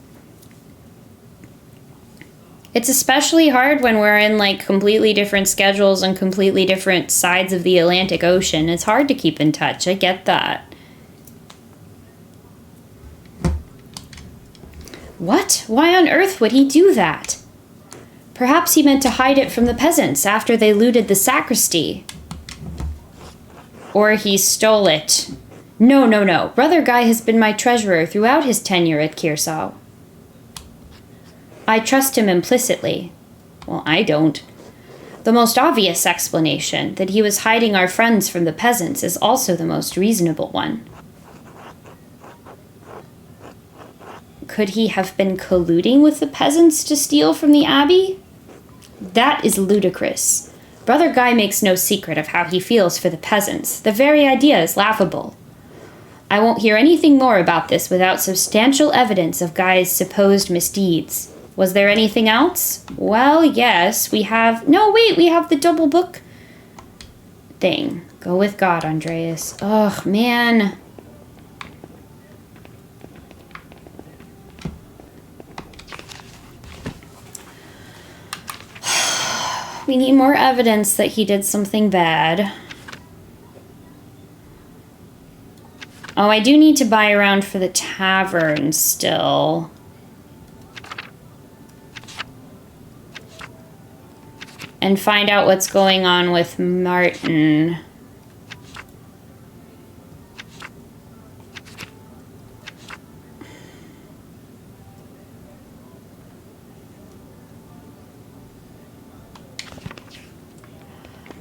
It's especially hard when we're in, like, completely different schedules and completely different sides of the Atlantic Ocean. It's hard to keep in touch. I get that. What? Why on earth would he do that? Perhaps he meant to hide it from the peasants after they looted the sacristy. Or he stole it. No, no, no. Brother Guy has been my treasurer throughout his tenure at Kearsau. I trust him implicitly. Well, I don't. The most obvious explanation, that he was hiding our friends from the peasants, is also the most reasonable one. Could he have been colluding with the peasants to steal from the Abbey? That is ludicrous. Brother Guy makes no secret of how he feels for the peasants. The very idea is laughable. I won't hear anything more about this without substantial evidence of Guy's supposed misdeeds. Was there anything else? Well, yes, we have... No, wait, we have the double book thing. Go with God, Andreas. Ugh, man. We need more evidence that he did something bad. Oh, I do need to buy around for the tavern still. And find out what's going on with Martin.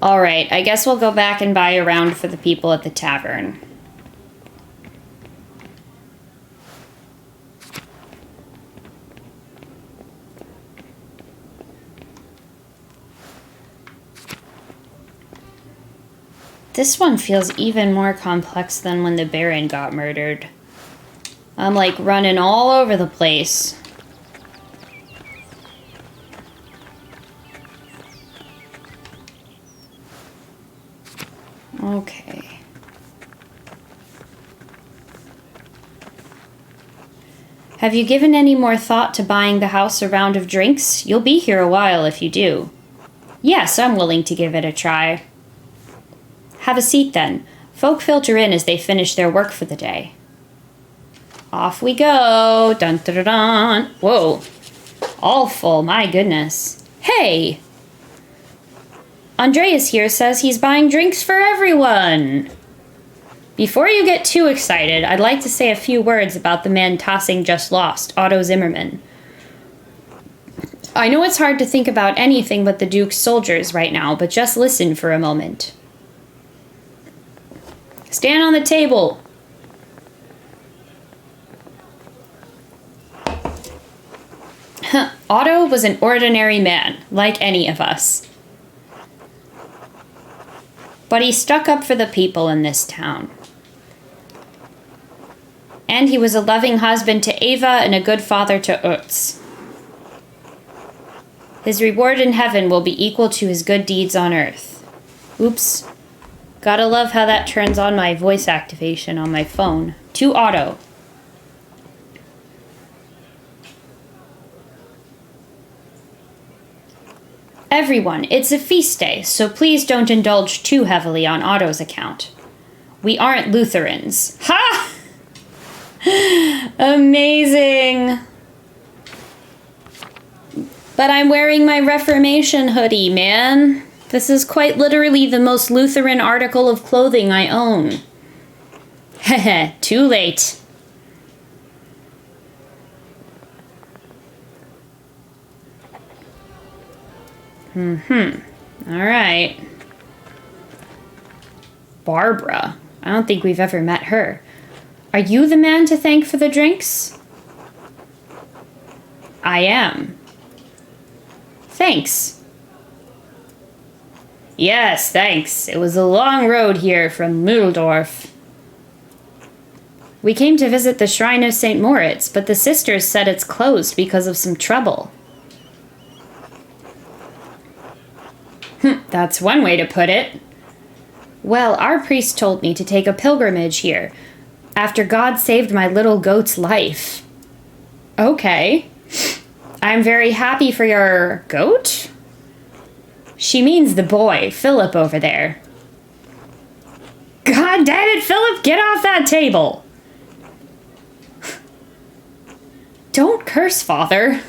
Alright, I guess we'll go back and buy a round for the people at the tavern. This one feels even more complex than when the Baron got murdered. I'm like running all over the place. Okay. Have you given any more thought to buying the house a round of drinks? You'll be here a while if you do. Yes, I'm willing to give it a try. Have a seat then. Folk filter in as they finish their work for the day. Off we go. Dun dun dun dun. Whoa. All full, my goodness. Hey! Andreas here says he's buying drinks for everyone. Before you get too excited, I'd like to say a few words about the man tossing just lost, Otto Zimmerman. I know it's hard to think about anything but the Duke's soldiers right now, but just listen for a moment. Stand on the table. Otto was an ordinary man, like any of us. But he stuck up for the people in this town. And he was a loving husband to Ava and a good father to Utz. His reward in heaven will be equal to his good deeds on earth. Oops. Gotta love how that turns on my voice activation on my phone. To Otto. Everyone, it's a feast day, so please don't indulge too heavily on Otto's account. We aren't Lutherans. Ha! Amazing! But I'm wearing my Reformation hoodie, man. This is quite literally the most Lutheran article of clothing I own. Heh, too late. Alright. Barbara. I don't think we've ever met her. Are you the man to thank for the drinks? I am. Thanks. Yes, thanks. It was a long road here from Mühldorf. We came to visit the Shrine of St. Moritz, but the sisters said it's closed because of some trouble. That's one way to put it. Well, our priest told me to take a pilgrimage here, after God saved my little goat's life. Okay. I'm very happy for your goat? She means the boy, Philip, over there. God damn it, Philip, get off that table! Don't curse, Father.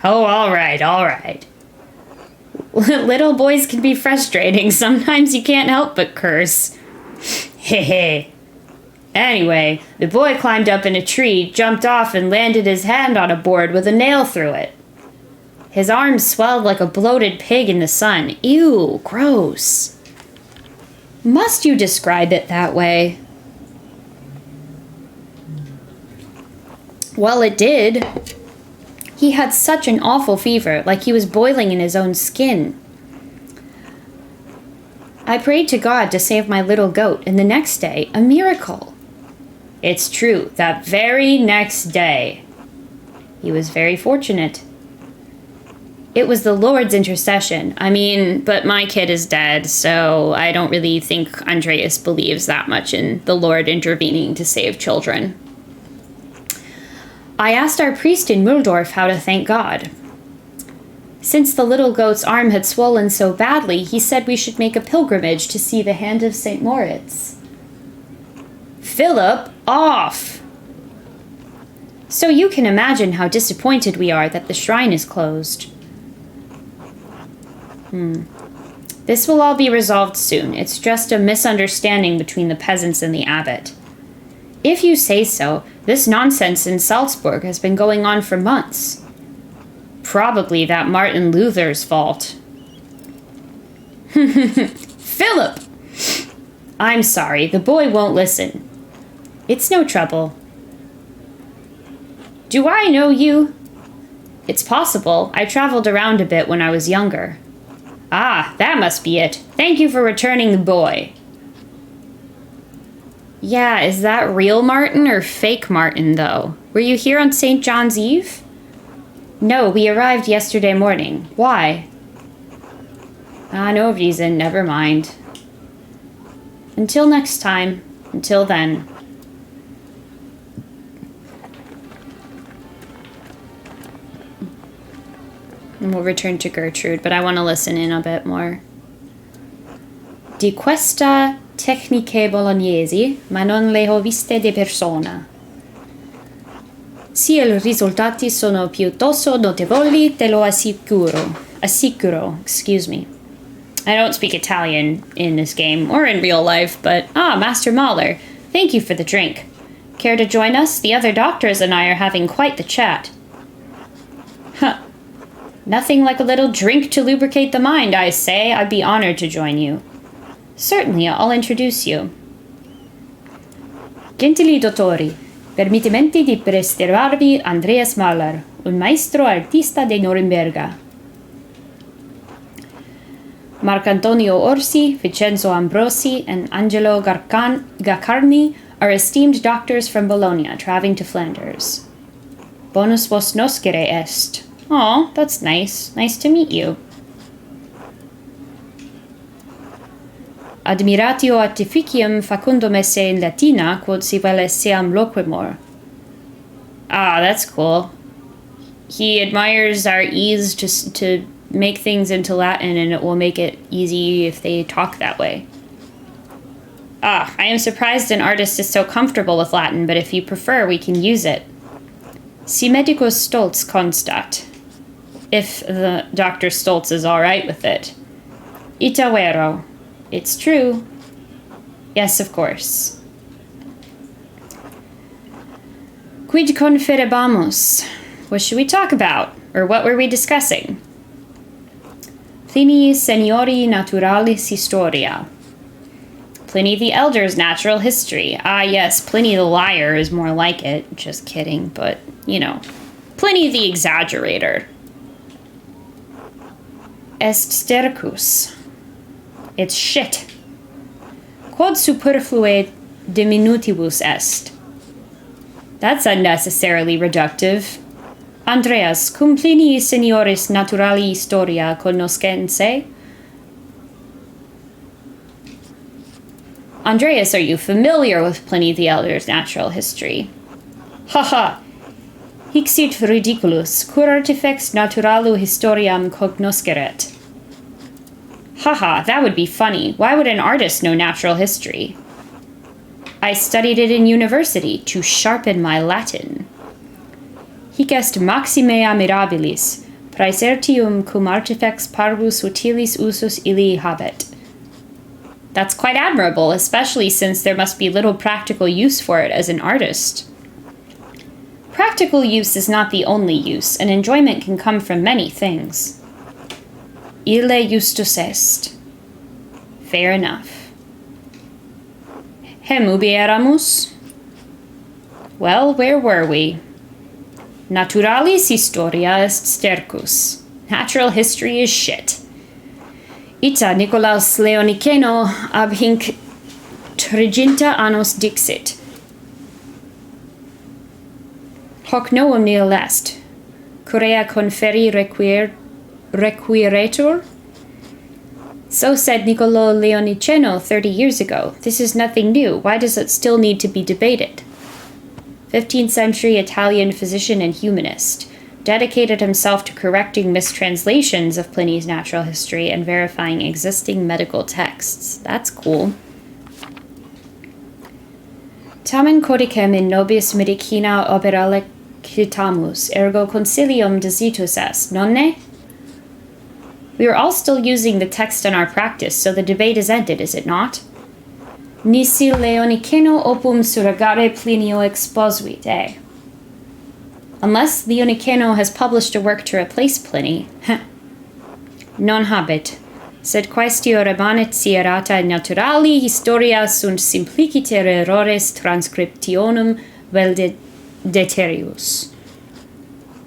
Oh, all right. Little boys can be frustrating. Sometimes you can't help but curse. Hehe. Anyway, the boy climbed up in a tree, jumped off, and landed his hand on a board with a nail through it. His arms swelled like a bloated pig in the sun. Ew, gross. Must you describe it that way? Well, it did. He had such an awful fever, like he was boiling in his own skin. I prayed to God to save my little goat, and the next day, a miracle. It's true, that very next day. He was very fortunate. It was the Lord's intercession. I mean, but my kid is dead, so I don't really think Andreas believes that much in the Lord intervening to save children. I asked our priest in Mühldorf how to thank God. Since the little goat's arm had swollen so badly, he said we should make a pilgrimage to see the hand of St. Moritz. Philip, off! So you can imagine how disappointed we are that the shrine is closed. This will all be resolved soon. It's just a misunderstanding between the peasants and the abbot. If you say so, this nonsense in Salzburg has been going on for months. Probably that Martin Luther's fault. Philip! I'm sorry, the boy won't listen. It's no trouble. Do I know you? It's possible. I traveled around a bit when I was younger. Ah, that must be it. Thank you for returning the boy. Yeah, is that real Martin or fake Martin, though? Were you here on St. John's Eve? No, we arrived yesterday morning. Why? Ah, no reason. Never mind. Until next time. Until then. And we'll return to Gertrude, but I want to listen in a bit more. Di questa tecniche bolognesi, ma non le ho viste di persona. Sì, i risultati sono piuttosto notevoli, te lo assicuro. Assicuro, excuse me. I don't speak Italian in this game, or in real life, but Master Mahler, thank you for the drink. Care to join us? The other doctors and I are having quite the chat. Huh. Nothing like a little drink to lubricate the mind, I say. I'd be honored to join you. Certainly, I'll introduce you. Gentili dottori, permittimenti di presentarvi Andreas Mahler, un maestro artista de Norimberga. Marcantonio Orsi, Vincenzo Ambrosi, and Angelo Gaccarni are esteemed doctors from Bologna, traveling to Flanders. Bonus vos noscere est. Aw, that's nice. Nice to meet you. Admiratio artificium facundum esse in Latina, quod si vel seam loquimur. Ah, that's cool. He admires our ease to make things into Latin, and it will make it easy if they talk that way. I am surprised an artist is so comfortable with Latin, but if you prefer, we can use it. Si medicus stults constat. If the Dr. Stultz is all right with it. Ita vero. It's true. Yes, of course. Quid conferebamus? What should we talk about? Or what were we discussing? Pliny Seniori Naturalis Historia. Pliny the Elder's Natural History. Ah, yes, Pliny the Liar is more like it. Just kidding, but, you know. Pliny the Exaggerator. Est stercus. It's shit. Quod superflue diminutibus est. That's unnecessarily reductive. Andreas, cum Plini senioris naturali historia cognoscense? Andreas, are you familiar with Pliny the Elder's natural history? Haha. Hixit ridiculus, cur artifex naturalu historiam cognosceret. Haha, that would be funny. Why would an artist know natural history? I studied it in university to sharpen my Latin. Hic est maxime admirabilis, praesertium cum artifex parvus utilis usus illi habet. That's quite admirable, especially since there must be little practical use for it as an artist. Practical use is not the only use, and enjoyment can come from many things. Ille justus est. Fair enough. Hem ubi eramus? Well, where were we? Naturalis historia est stercus. Natural history is shit. Ita Nicolaus Leoniceno ab hinc triginta annos dixit. Hoc novum nihil est. Curea conferi requiretur? So said Niccolò Leoniceno 30 years ago. This is nothing new. Why does it still need to be debated? 15th century Italian physician and humanist. Dedicated himself to correcting mistranslations of Pliny's natural history and verifying existing medical texts. That's cool. Tamen codicem in nobis medicina opera lecitamus, ergo concilium desitus est, nonne? We are all still using the text in our practice, so the debate is ended, is it not? Nisi Leoniceno opum surrogare Plinio exposuit, eh? Unless Leoniceno has published a work to replace Pliny. Non habet. Sed quaestio remanit sierata naturali historia sunt simpliciter errores transcriptionum vel deterius.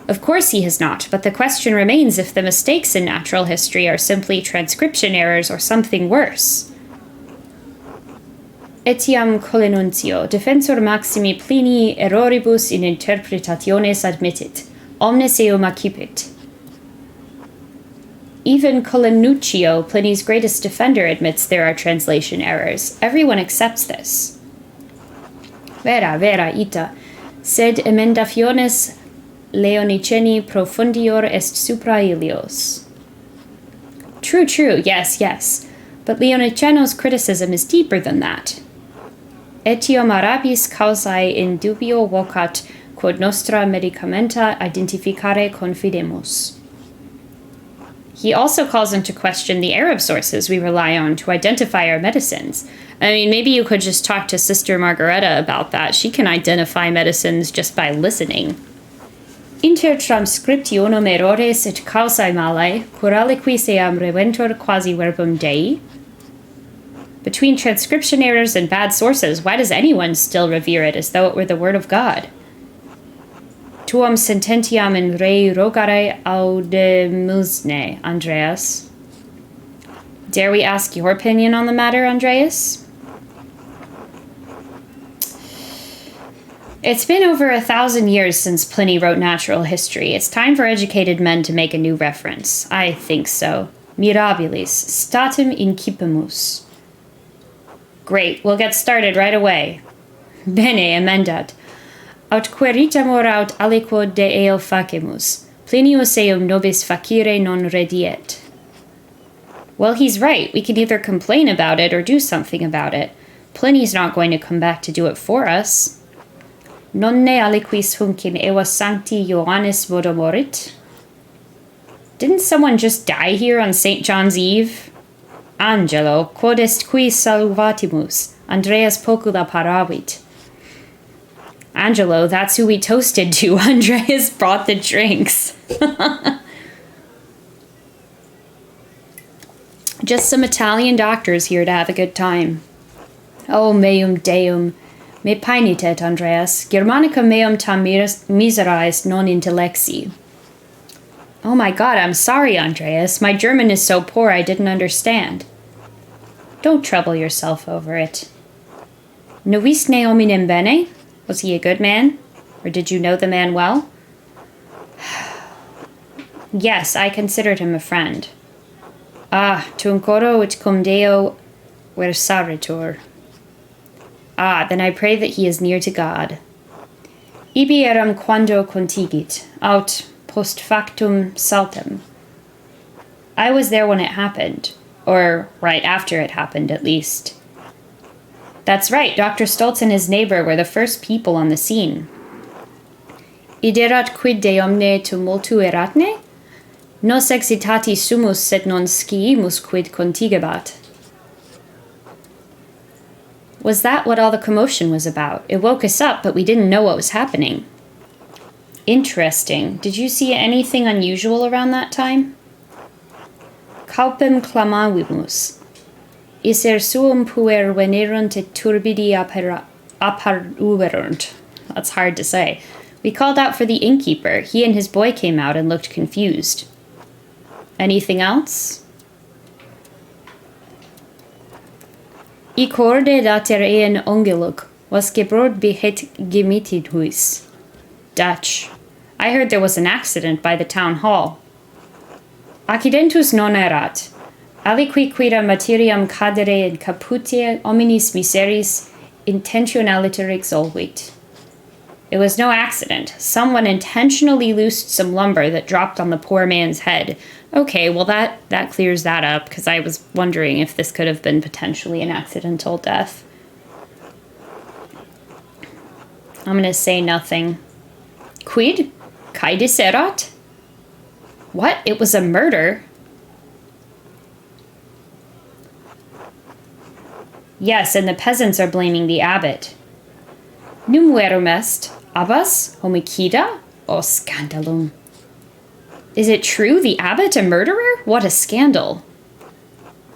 Of course he has not, but the question remains if the mistakes in natural history are simply transcription errors or something worse. Etiam colenuncio, defensor maximi Plini erroribus in interpretationes admittit, omnes eum accipit. Even Colenuccio, Pliny's greatest defender, admits there are translation errors. Everyone accepts this. Vera, ita, sed emendationes Leoniceni profundior est supra ilios. True, yes. But Leoniceno's criticism is deeper than that. Etiam arabis causae in dubio vocat quod nostra medicamenta identificare confidemus. He also calls into question the Arab sources we rely on to identify our medicines. I mean, maybe you could just talk to Sister Margareta about that. She can identify medicines just by listening. Inter transcriptionum errores et causae malae, curaliquis eam reventor quasi verbum Dei. Between transcription errors and bad sources, why does anyone still revere it as though it were the word of God? Tuam sententiam in rei rogare audemusne, Andreas. Dare we ask your opinion on the matter, Andreas? It's been over 1,000 years since Pliny wrote natural history. It's time for educated men to make a new reference. I think so. Mirabilis, statim incipimus. Great, we'll get started right away. Bene, emendat. Aut queritamur aut aliquo de eo facimus. Plinius eum nobis facire non rediet. Well, he's right. We can either complain about it or do something about it. Pliny's not going to come back to do it for us. Nonne aliquis hunc in eva sancti Ioannis vodomorit? Didn't someone just die here on St. John's Eve? Angelo, quod est qui salvatimus, Andreas pocula paravit. Angelo, that's who we toasted to. Andreas brought the drinks. Just some Italian doctors here to have a good time. Oh, meum deum. Me paenitet, Andreas. Germanica meum tam misera est non intellexi. Oh my god, I'm sorry, Andreas. My German is so poor I didn't understand. Don't trouble yourself over it. Novisne hominem bene? Was he a good man? Or did you know the man well? Yes, I considered him a friend. Ah, tum coro ut cum Deo versaritur. Ah, then I pray that he is near to God. Ibi eram quando contigit, aut post factum saltem. I was there when it happened, or right after it happened at least. That's right, Dr. Stoltz and his neighbor were the first people on the scene. Iderat quid de omne tumultu eratne? Nos excitati sumus sed non sciimus quid contigebat. Was that what all the commotion was about? It woke us up, but we didn't know what was happening. Interesting. Did you see anything unusual around that time? Caupem clamavimus. Iser suum puer venerunt et turbidi apparuerunt. That's hard to say. We called out for the innkeeper. He and his boy came out and looked confused. Anything else? I corde dater een ongeluk, was gebrod behet gemitid huis. Dutch. I heard there was an accident by the town hall. Accidentus non erat. Aliqui quida materiam cadere in caputia hominis miseris intentionaliter exolvit. It was no accident. Someone intentionally loosed some lumber that dropped on the poor man's head. Okay, well that clears that up, because I was wondering if this could have been potentially an accidental death. I'm going to say nothing. Quid? Caedis erat? What? It was a murder? Yes, and the peasants are blaming the abbot. Numuerum est, abbas homicida? O scandalum. Is it true? The abbot a murderer? What a scandal.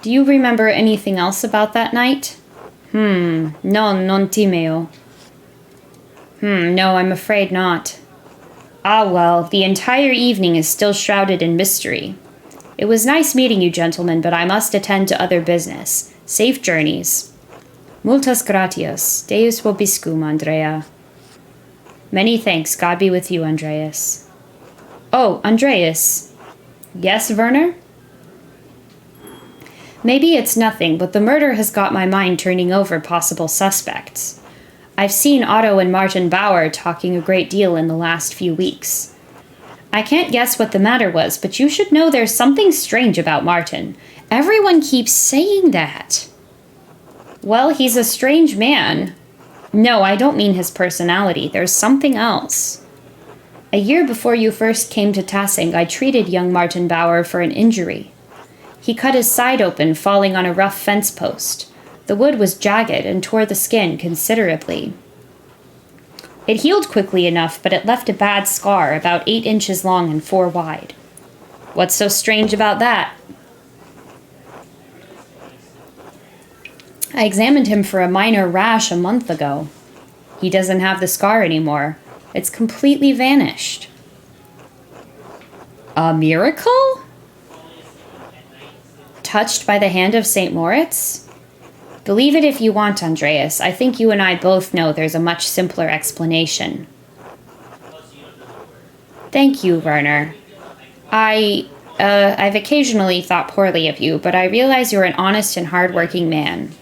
Do you remember anything else about that night? No, non timeo. No, I'm afraid not. Ah, well, the entire evening is still shrouded in mystery. It was nice meeting you, gentlemen, but I must attend to other business. Safe journeys. Multas gratias. Deus vobiscum, Andrea. Many thanks. God be with you, Andreas. Oh, Andreas. Yes, Werner? Maybe it's nothing, but the murder has got my mind turning over possible suspects. I've seen Otto and Martin Bauer talking a great deal in the last few weeks. I can't guess what the matter was, but you should know there's something strange about Martin. Everyone keeps saying that. Well, he's a strange man. No, I don't mean his personality. There's something else. A year before you first came to Tassing, I treated young Martin Bauer for an injury. He cut his side open, falling on a rough fence post. The wood was jagged and tore the skin considerably. It healed quickly enough, but it left a bad scar, about 8 inches long and 4 wide. What's so strange about that? I examined him for a minor rash a month ago. He doesn't have the scar anymore. It's completely vanished. A miracle? Touched by the hand of St. Moritz? Believe it if you want, Andreas. I think you and I both know there's a much simpler explanation. Thank you, Werner. I've occasionally thought poorly of you, but I realize you're an honest and hard-working man.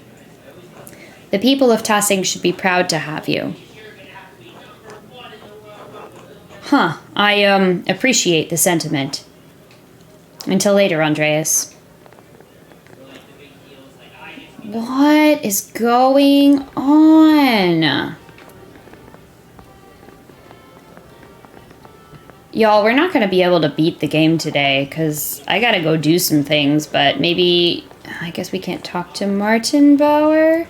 The people of Tassing should be proud to have you. I appreciate the sentiment. Until later, Andreas. What is going on? Y'all, we're not going to be able to beat the game today, because I gotta go do some things, but maybe... I guess we can't talk to Martin Bauer?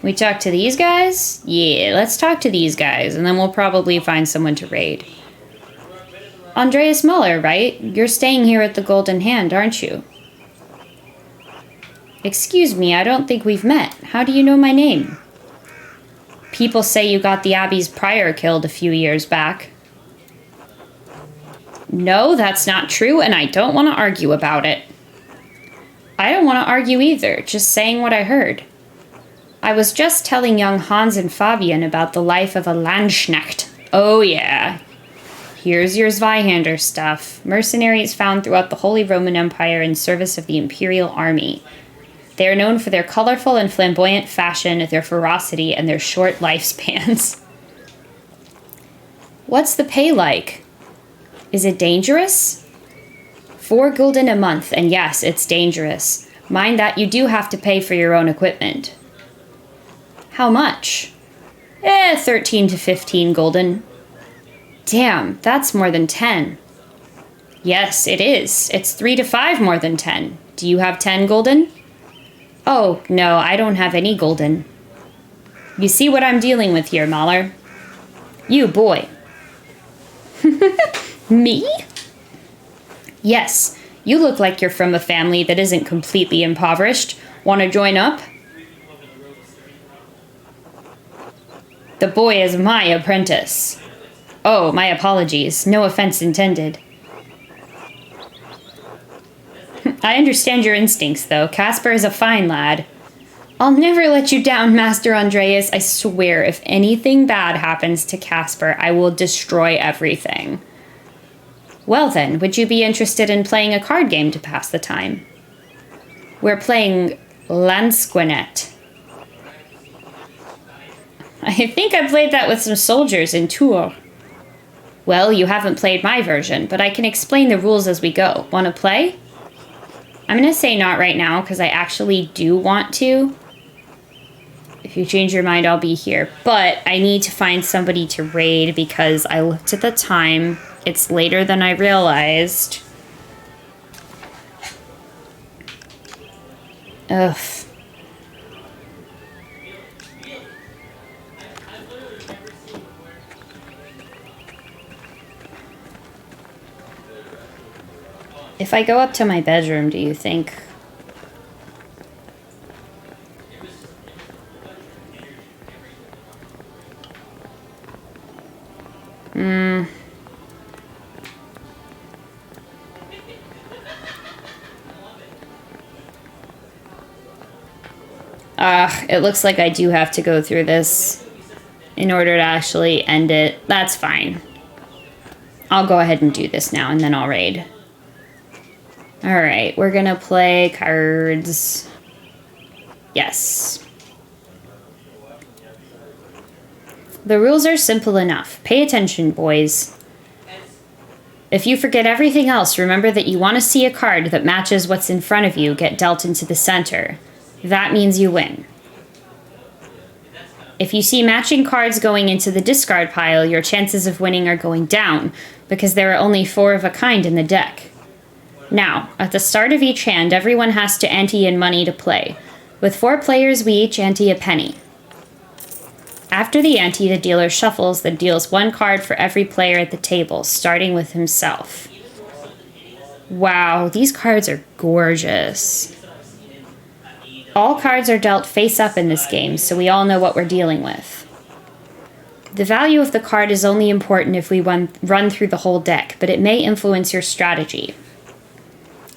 We talk to these guys? Yeah, let's talk to these guys, and then we'll probably find someone to raid. Andreas Muller, right? You're staying here at the Golden Hand, aren't you? Excuse me, I don't think we've met. How do you know my name? People say you got the Abbey's prior killed a few years back. No, that's not true, and I don't want to argue about it. I don't want to argue either, just saying what I heard. I was just telling young Hans and Fabian about the life of a Landsknecht. Oh yeah. Here's your Zweihander stuff. Mercenaries found throughout the Holy Roman Empire in service of the Imperial Army. They are known for their colorful and flamboyant fashion, their ferocity, and their short lifespans. What's the pay like? Is it dangerous? 4 gulden a month, and yes, it's dangerous. Mind that you do have to pay for your own equipment. How much? 13 to 15 gulden. Damn, that's more than 10. Yes, it is. It's 3 to 5 more than 10. Do you have 10 gulden? Oh, no, I don't have any gulden. You see what I'm dealing with here, Mahler? You, boy. Me? Yes, you look like you're from a family that isn't completely impoverished. Want to join up? The boy is my apprentice. Oh, my apologies. No offense intended. I understand your instincts, though. Caspar is a fine lad. I'll never let you down, Master Andreas. I swear, if anything bad happens to Caspar, I will destroy everything. Well then, would you be interested in playing a card game to pass the time? We're playing Landsquenet. I think I played that with some soldiers in Tours. Well, you haven't played my version, but I can explain the rules as we go. Want to play? I'm going to say not right now, because I actually do want to. If you change your mind, I'll be here. But I need to find somebody to raid, because I looked at the time. It's later than I realized. Ugh. If I go up to my bedroom, do you think It looks like I do have to go through this in order to actually end it. That's fine. I'll go ahead and do this now, and then I'll raid. Alright, we're gonna play cards. Yes. The rules are simple enough. Pay attention, boys. If you forget everything else, remember that you want to see a card that matches what's in front of you get dealt into the center. That means you win. If you see matching cards going into the discard pile, your chances of winning are going down, because there are only 4 of a kind in the deck. Now, at the start of each hand, everyone has to ante in money to play. With 4 players, we each ante a penny. After the ante, the dealer shuffles, then deals 1 card for every player at the table, starting with himself. Wow, these cards are gorgeous. All cards are dealt face up in this game, so we all know what we're dealing with. The value of the card is only important if we run through the whole deck, but it may influence your strategy.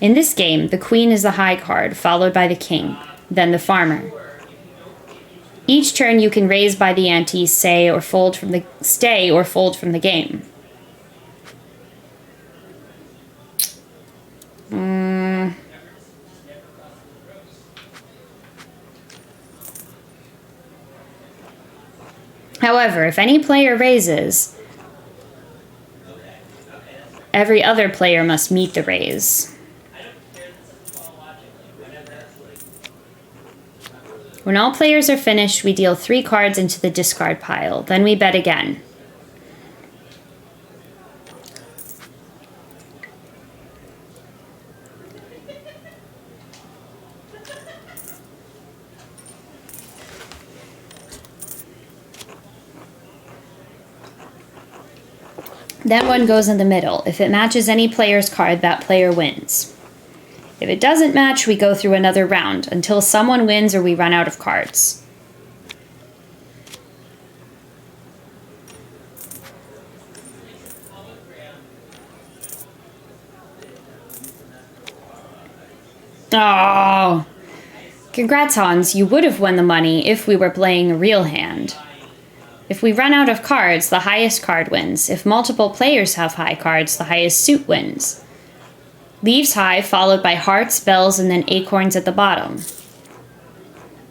In this game, the Queen is the high card, followed by the King, then the Farmer. Each turn you can raise by the ante, stay or fold from the game. However, if any player raises, every other player must meet the raise. When all players are finished, we deal 3 cards into the discard pile. Then we bet again. Then one goes in the middle. If it matches any player's card, that player wins. If it doesn't match, we go through another round until someone wins or we run out of cards. Oh, congrats, Hans. You would have won the money if we were playing a real hand. If we run out of cards, the highest card wins. If multiple players have high cards, the highest suit wins. Leaves high, followed by hearts, bells, and then acorns at the bottom.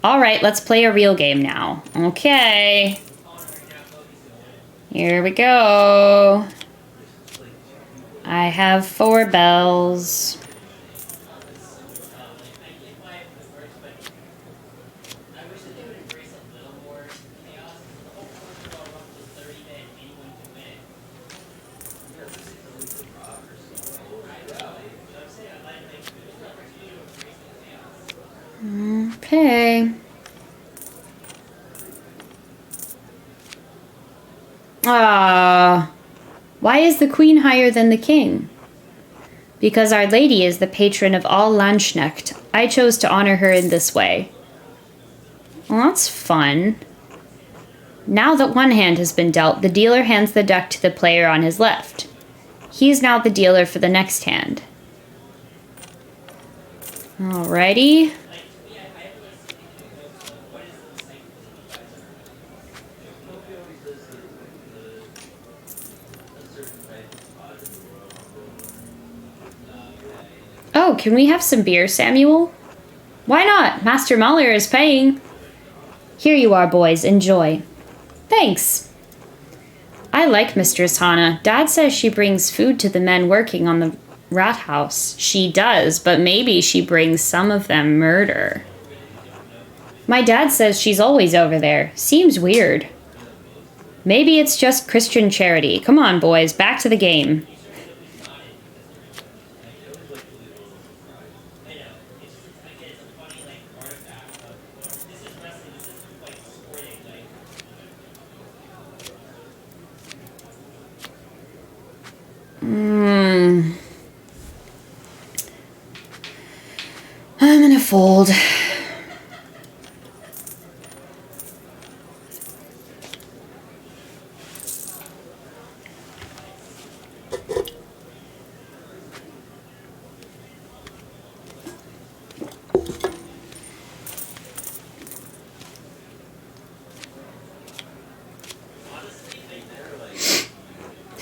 Alright, let's play a real game now. Okay. Here we go. I have 4 bells. Okay. Why is the Queen higher than the King? Because Our Lady is the patron of all Landsknecht. I chose to honor her in this way. Well, that's fun. Now that one hand has been dealt, the dealer hands the deck to the player on his left. He is now the dealer for the next hand. Alrighty. Oh, can we have some beer, Samuel? Why not? Master Muller is paying. Here you are, boys. Enjoy. Thanks. I like Mistress Hannah. Dad says she brings food to the men working on the rat house. She does, but maybe she brings some of them murder. My dad says she's always over there. Seems weird. Maybe it's just Christian charity. Come on, boys. Back to the game. I'm gonna fold.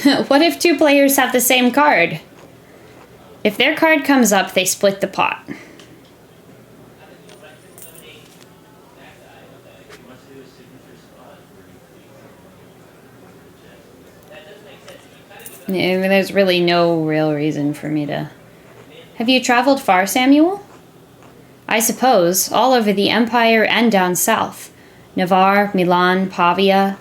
What if two players have the same card? If their card comes up, they split the pot. Yeah, there's really no real reason for me to... Have you traveled far, Samuel? I suppose, all over the Empire and down south. Navarre, Milan, Pavia.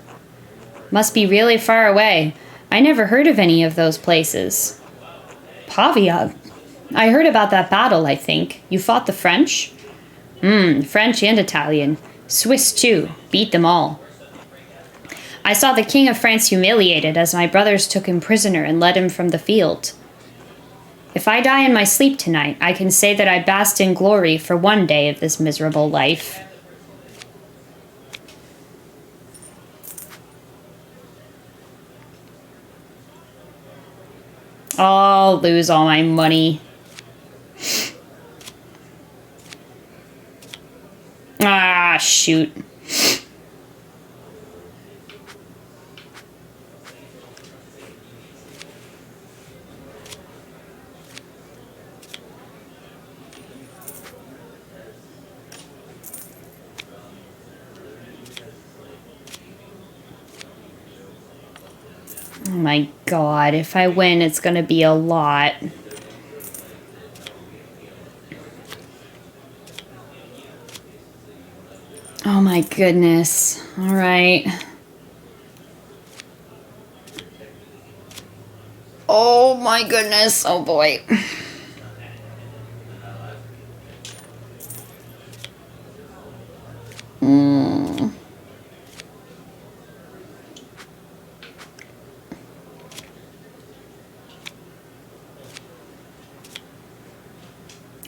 Must be really far away. I never heard of any of those places. Pavia? I heard about that battle, I think. You fought the French? French and Italian. Swiss, too. Beat them all. I saw the King of France humiliated as my brothers took him prisoner and led him from the field. If I die in my sleep tonight, I can say that I basked in glory for one day of this miserable life. I'll lose all my money. Ah, shoot. Oh my god, if I win, it's gonna be a lot. Oh my goodness. Alright. Oh my goodness. Oh boy.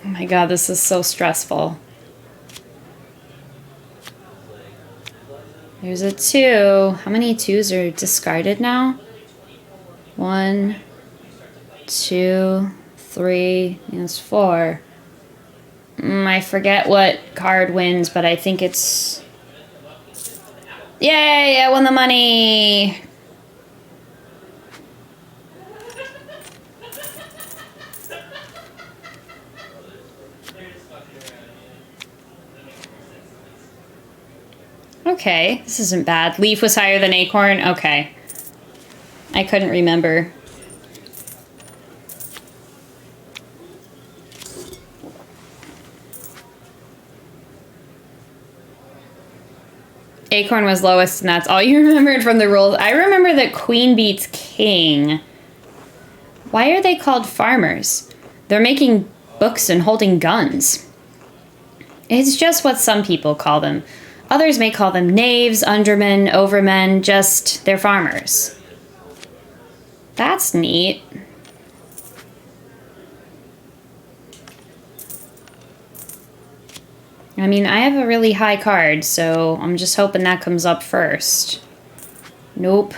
Oh my god, this is so stressful. There's a 2. How many 2s are discarded now? 1, 2, 3, that's 4. I forget what card wins, but I think it's... Yay, I won the money! Okay, this isn't bad. Leaf was higher than Acorn? Okay. I couldn't remember. Acorn was lowest, and that's all you remembered from the rules. I remember that Queen beats King. Why are they called farmers? They're making books and holding guns. It's just what some people call them. Others may call them knaves, undermen, overmen, just they're farmers. That's neat. I mean, I have a really high card, so I'm just hoping that comes up first. Nope.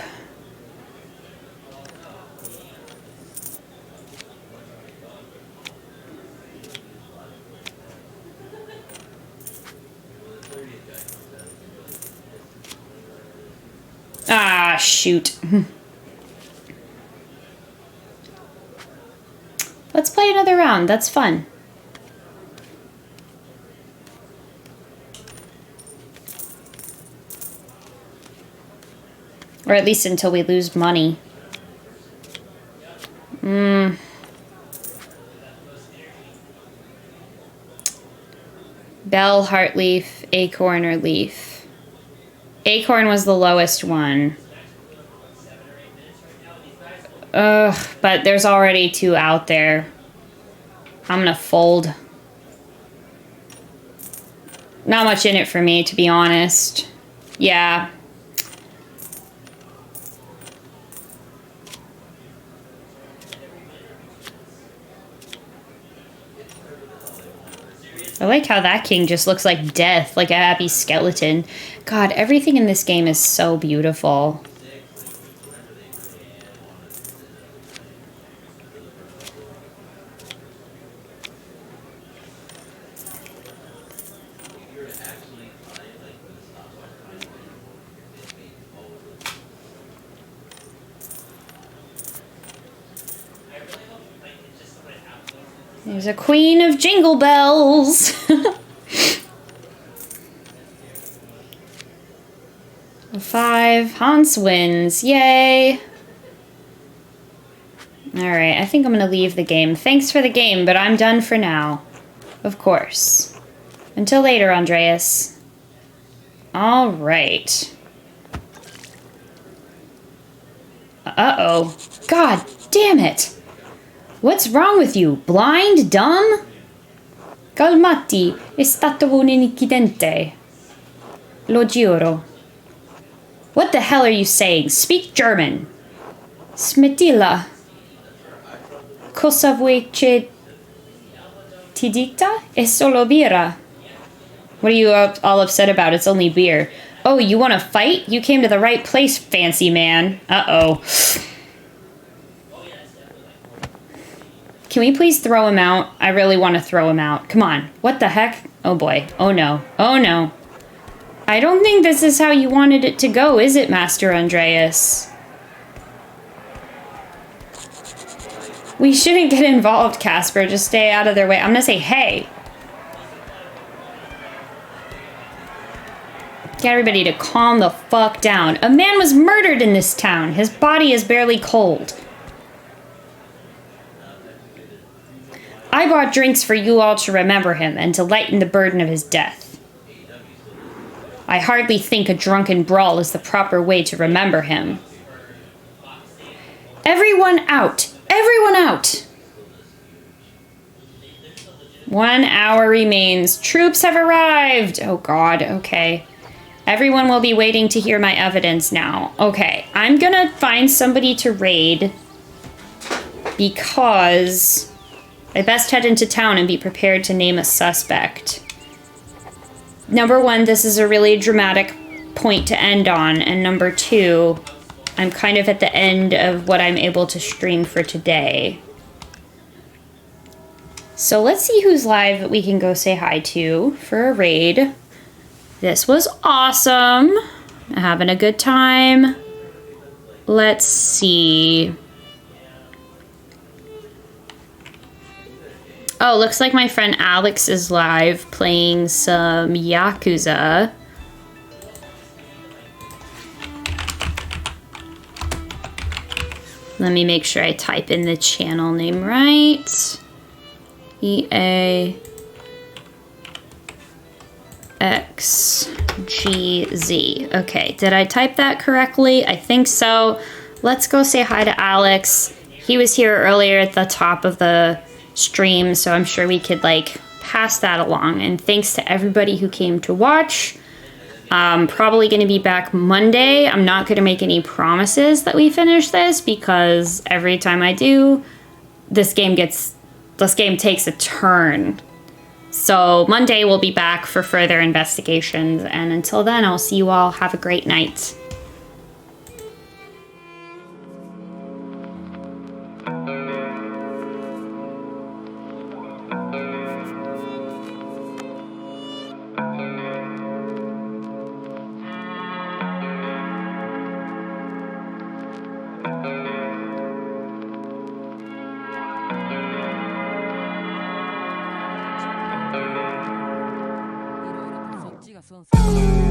Ah, shoot. Let's play another round. That's fun. Or at least until we lose money. Bell, Heartleaf, Acorn, or Leaf. Acorn was the lowest one. Ugh, but there's already 2 out there. I'm gonna fold. Not much in it for me, to be honest. Yeah. I like how that king just looks like death, like a happy skeleton. God, everything in this game is so beautiful. There's a queen of jingle bells. 5. Hans wins. Yay. Alright, I think I'm gonna leave the game. Thanks for the game, but I'm done for now. Of course. Until later, Andreas. Alright. Uh-oh. God damn it! What's wrong with you? Blind? Dumb? Calmati, è stato un incidente. Lo giuro. What the hell are you saying? Speak German. Smettila. Cosa vuoi che ti dita? È solo birra. What are you all upset about? It's only beer. Oh, you want to fight? You came to the right place, fancy man. Uh-oh. Can we please throw him out? I really want to throw him out. Come on. What the heck? Oh boy. Oh no. Oh no. I don't think this is how you wanted it to go, is it, Master Andreas? We shouldn't get involved, Casper. Just stay out of their way. I'm gonna say, hey. Get everybody to calm the fuck down. A man was murdered in this town. His body is barely cold. I bought drinks for you all to remember him and to lighten the burden of his death. I hardly think a drunken brawl is the proper way to remember him. Everyone out! Everyone out! 1 hour remains. Troops have arrived! Oh god, okay. Everyone will be waiting to hear my evidence now. Okay, I'm gonna find somebody to raid because I best head into town and be prepared to name a suspect. Number 1, this is a really dramatic point to end on, and number 2, I'm kind of at the end of what I'm able to stream for today. So let's see who's live that we can go say hi to for a raid. This was awesome. Having a good time. Let's see. Oh, looks like my friend Alex is live playing some Yakuza. Let me make sure I type in the channel name right. EAXGZ. Okay, did I type that correctly? I think so. Let's go say hi to Alex. He was here earlier at the top of the stream, so I'm sure we could like pass that along. And thanks to everybody who came to watch. Probably going to be back Monday. I'm not going to make any promises that we finish this because every time I do, this game takes a turn. So Monday we'll be back for further investigations, and until then, I'll see you all. Have a great night. Son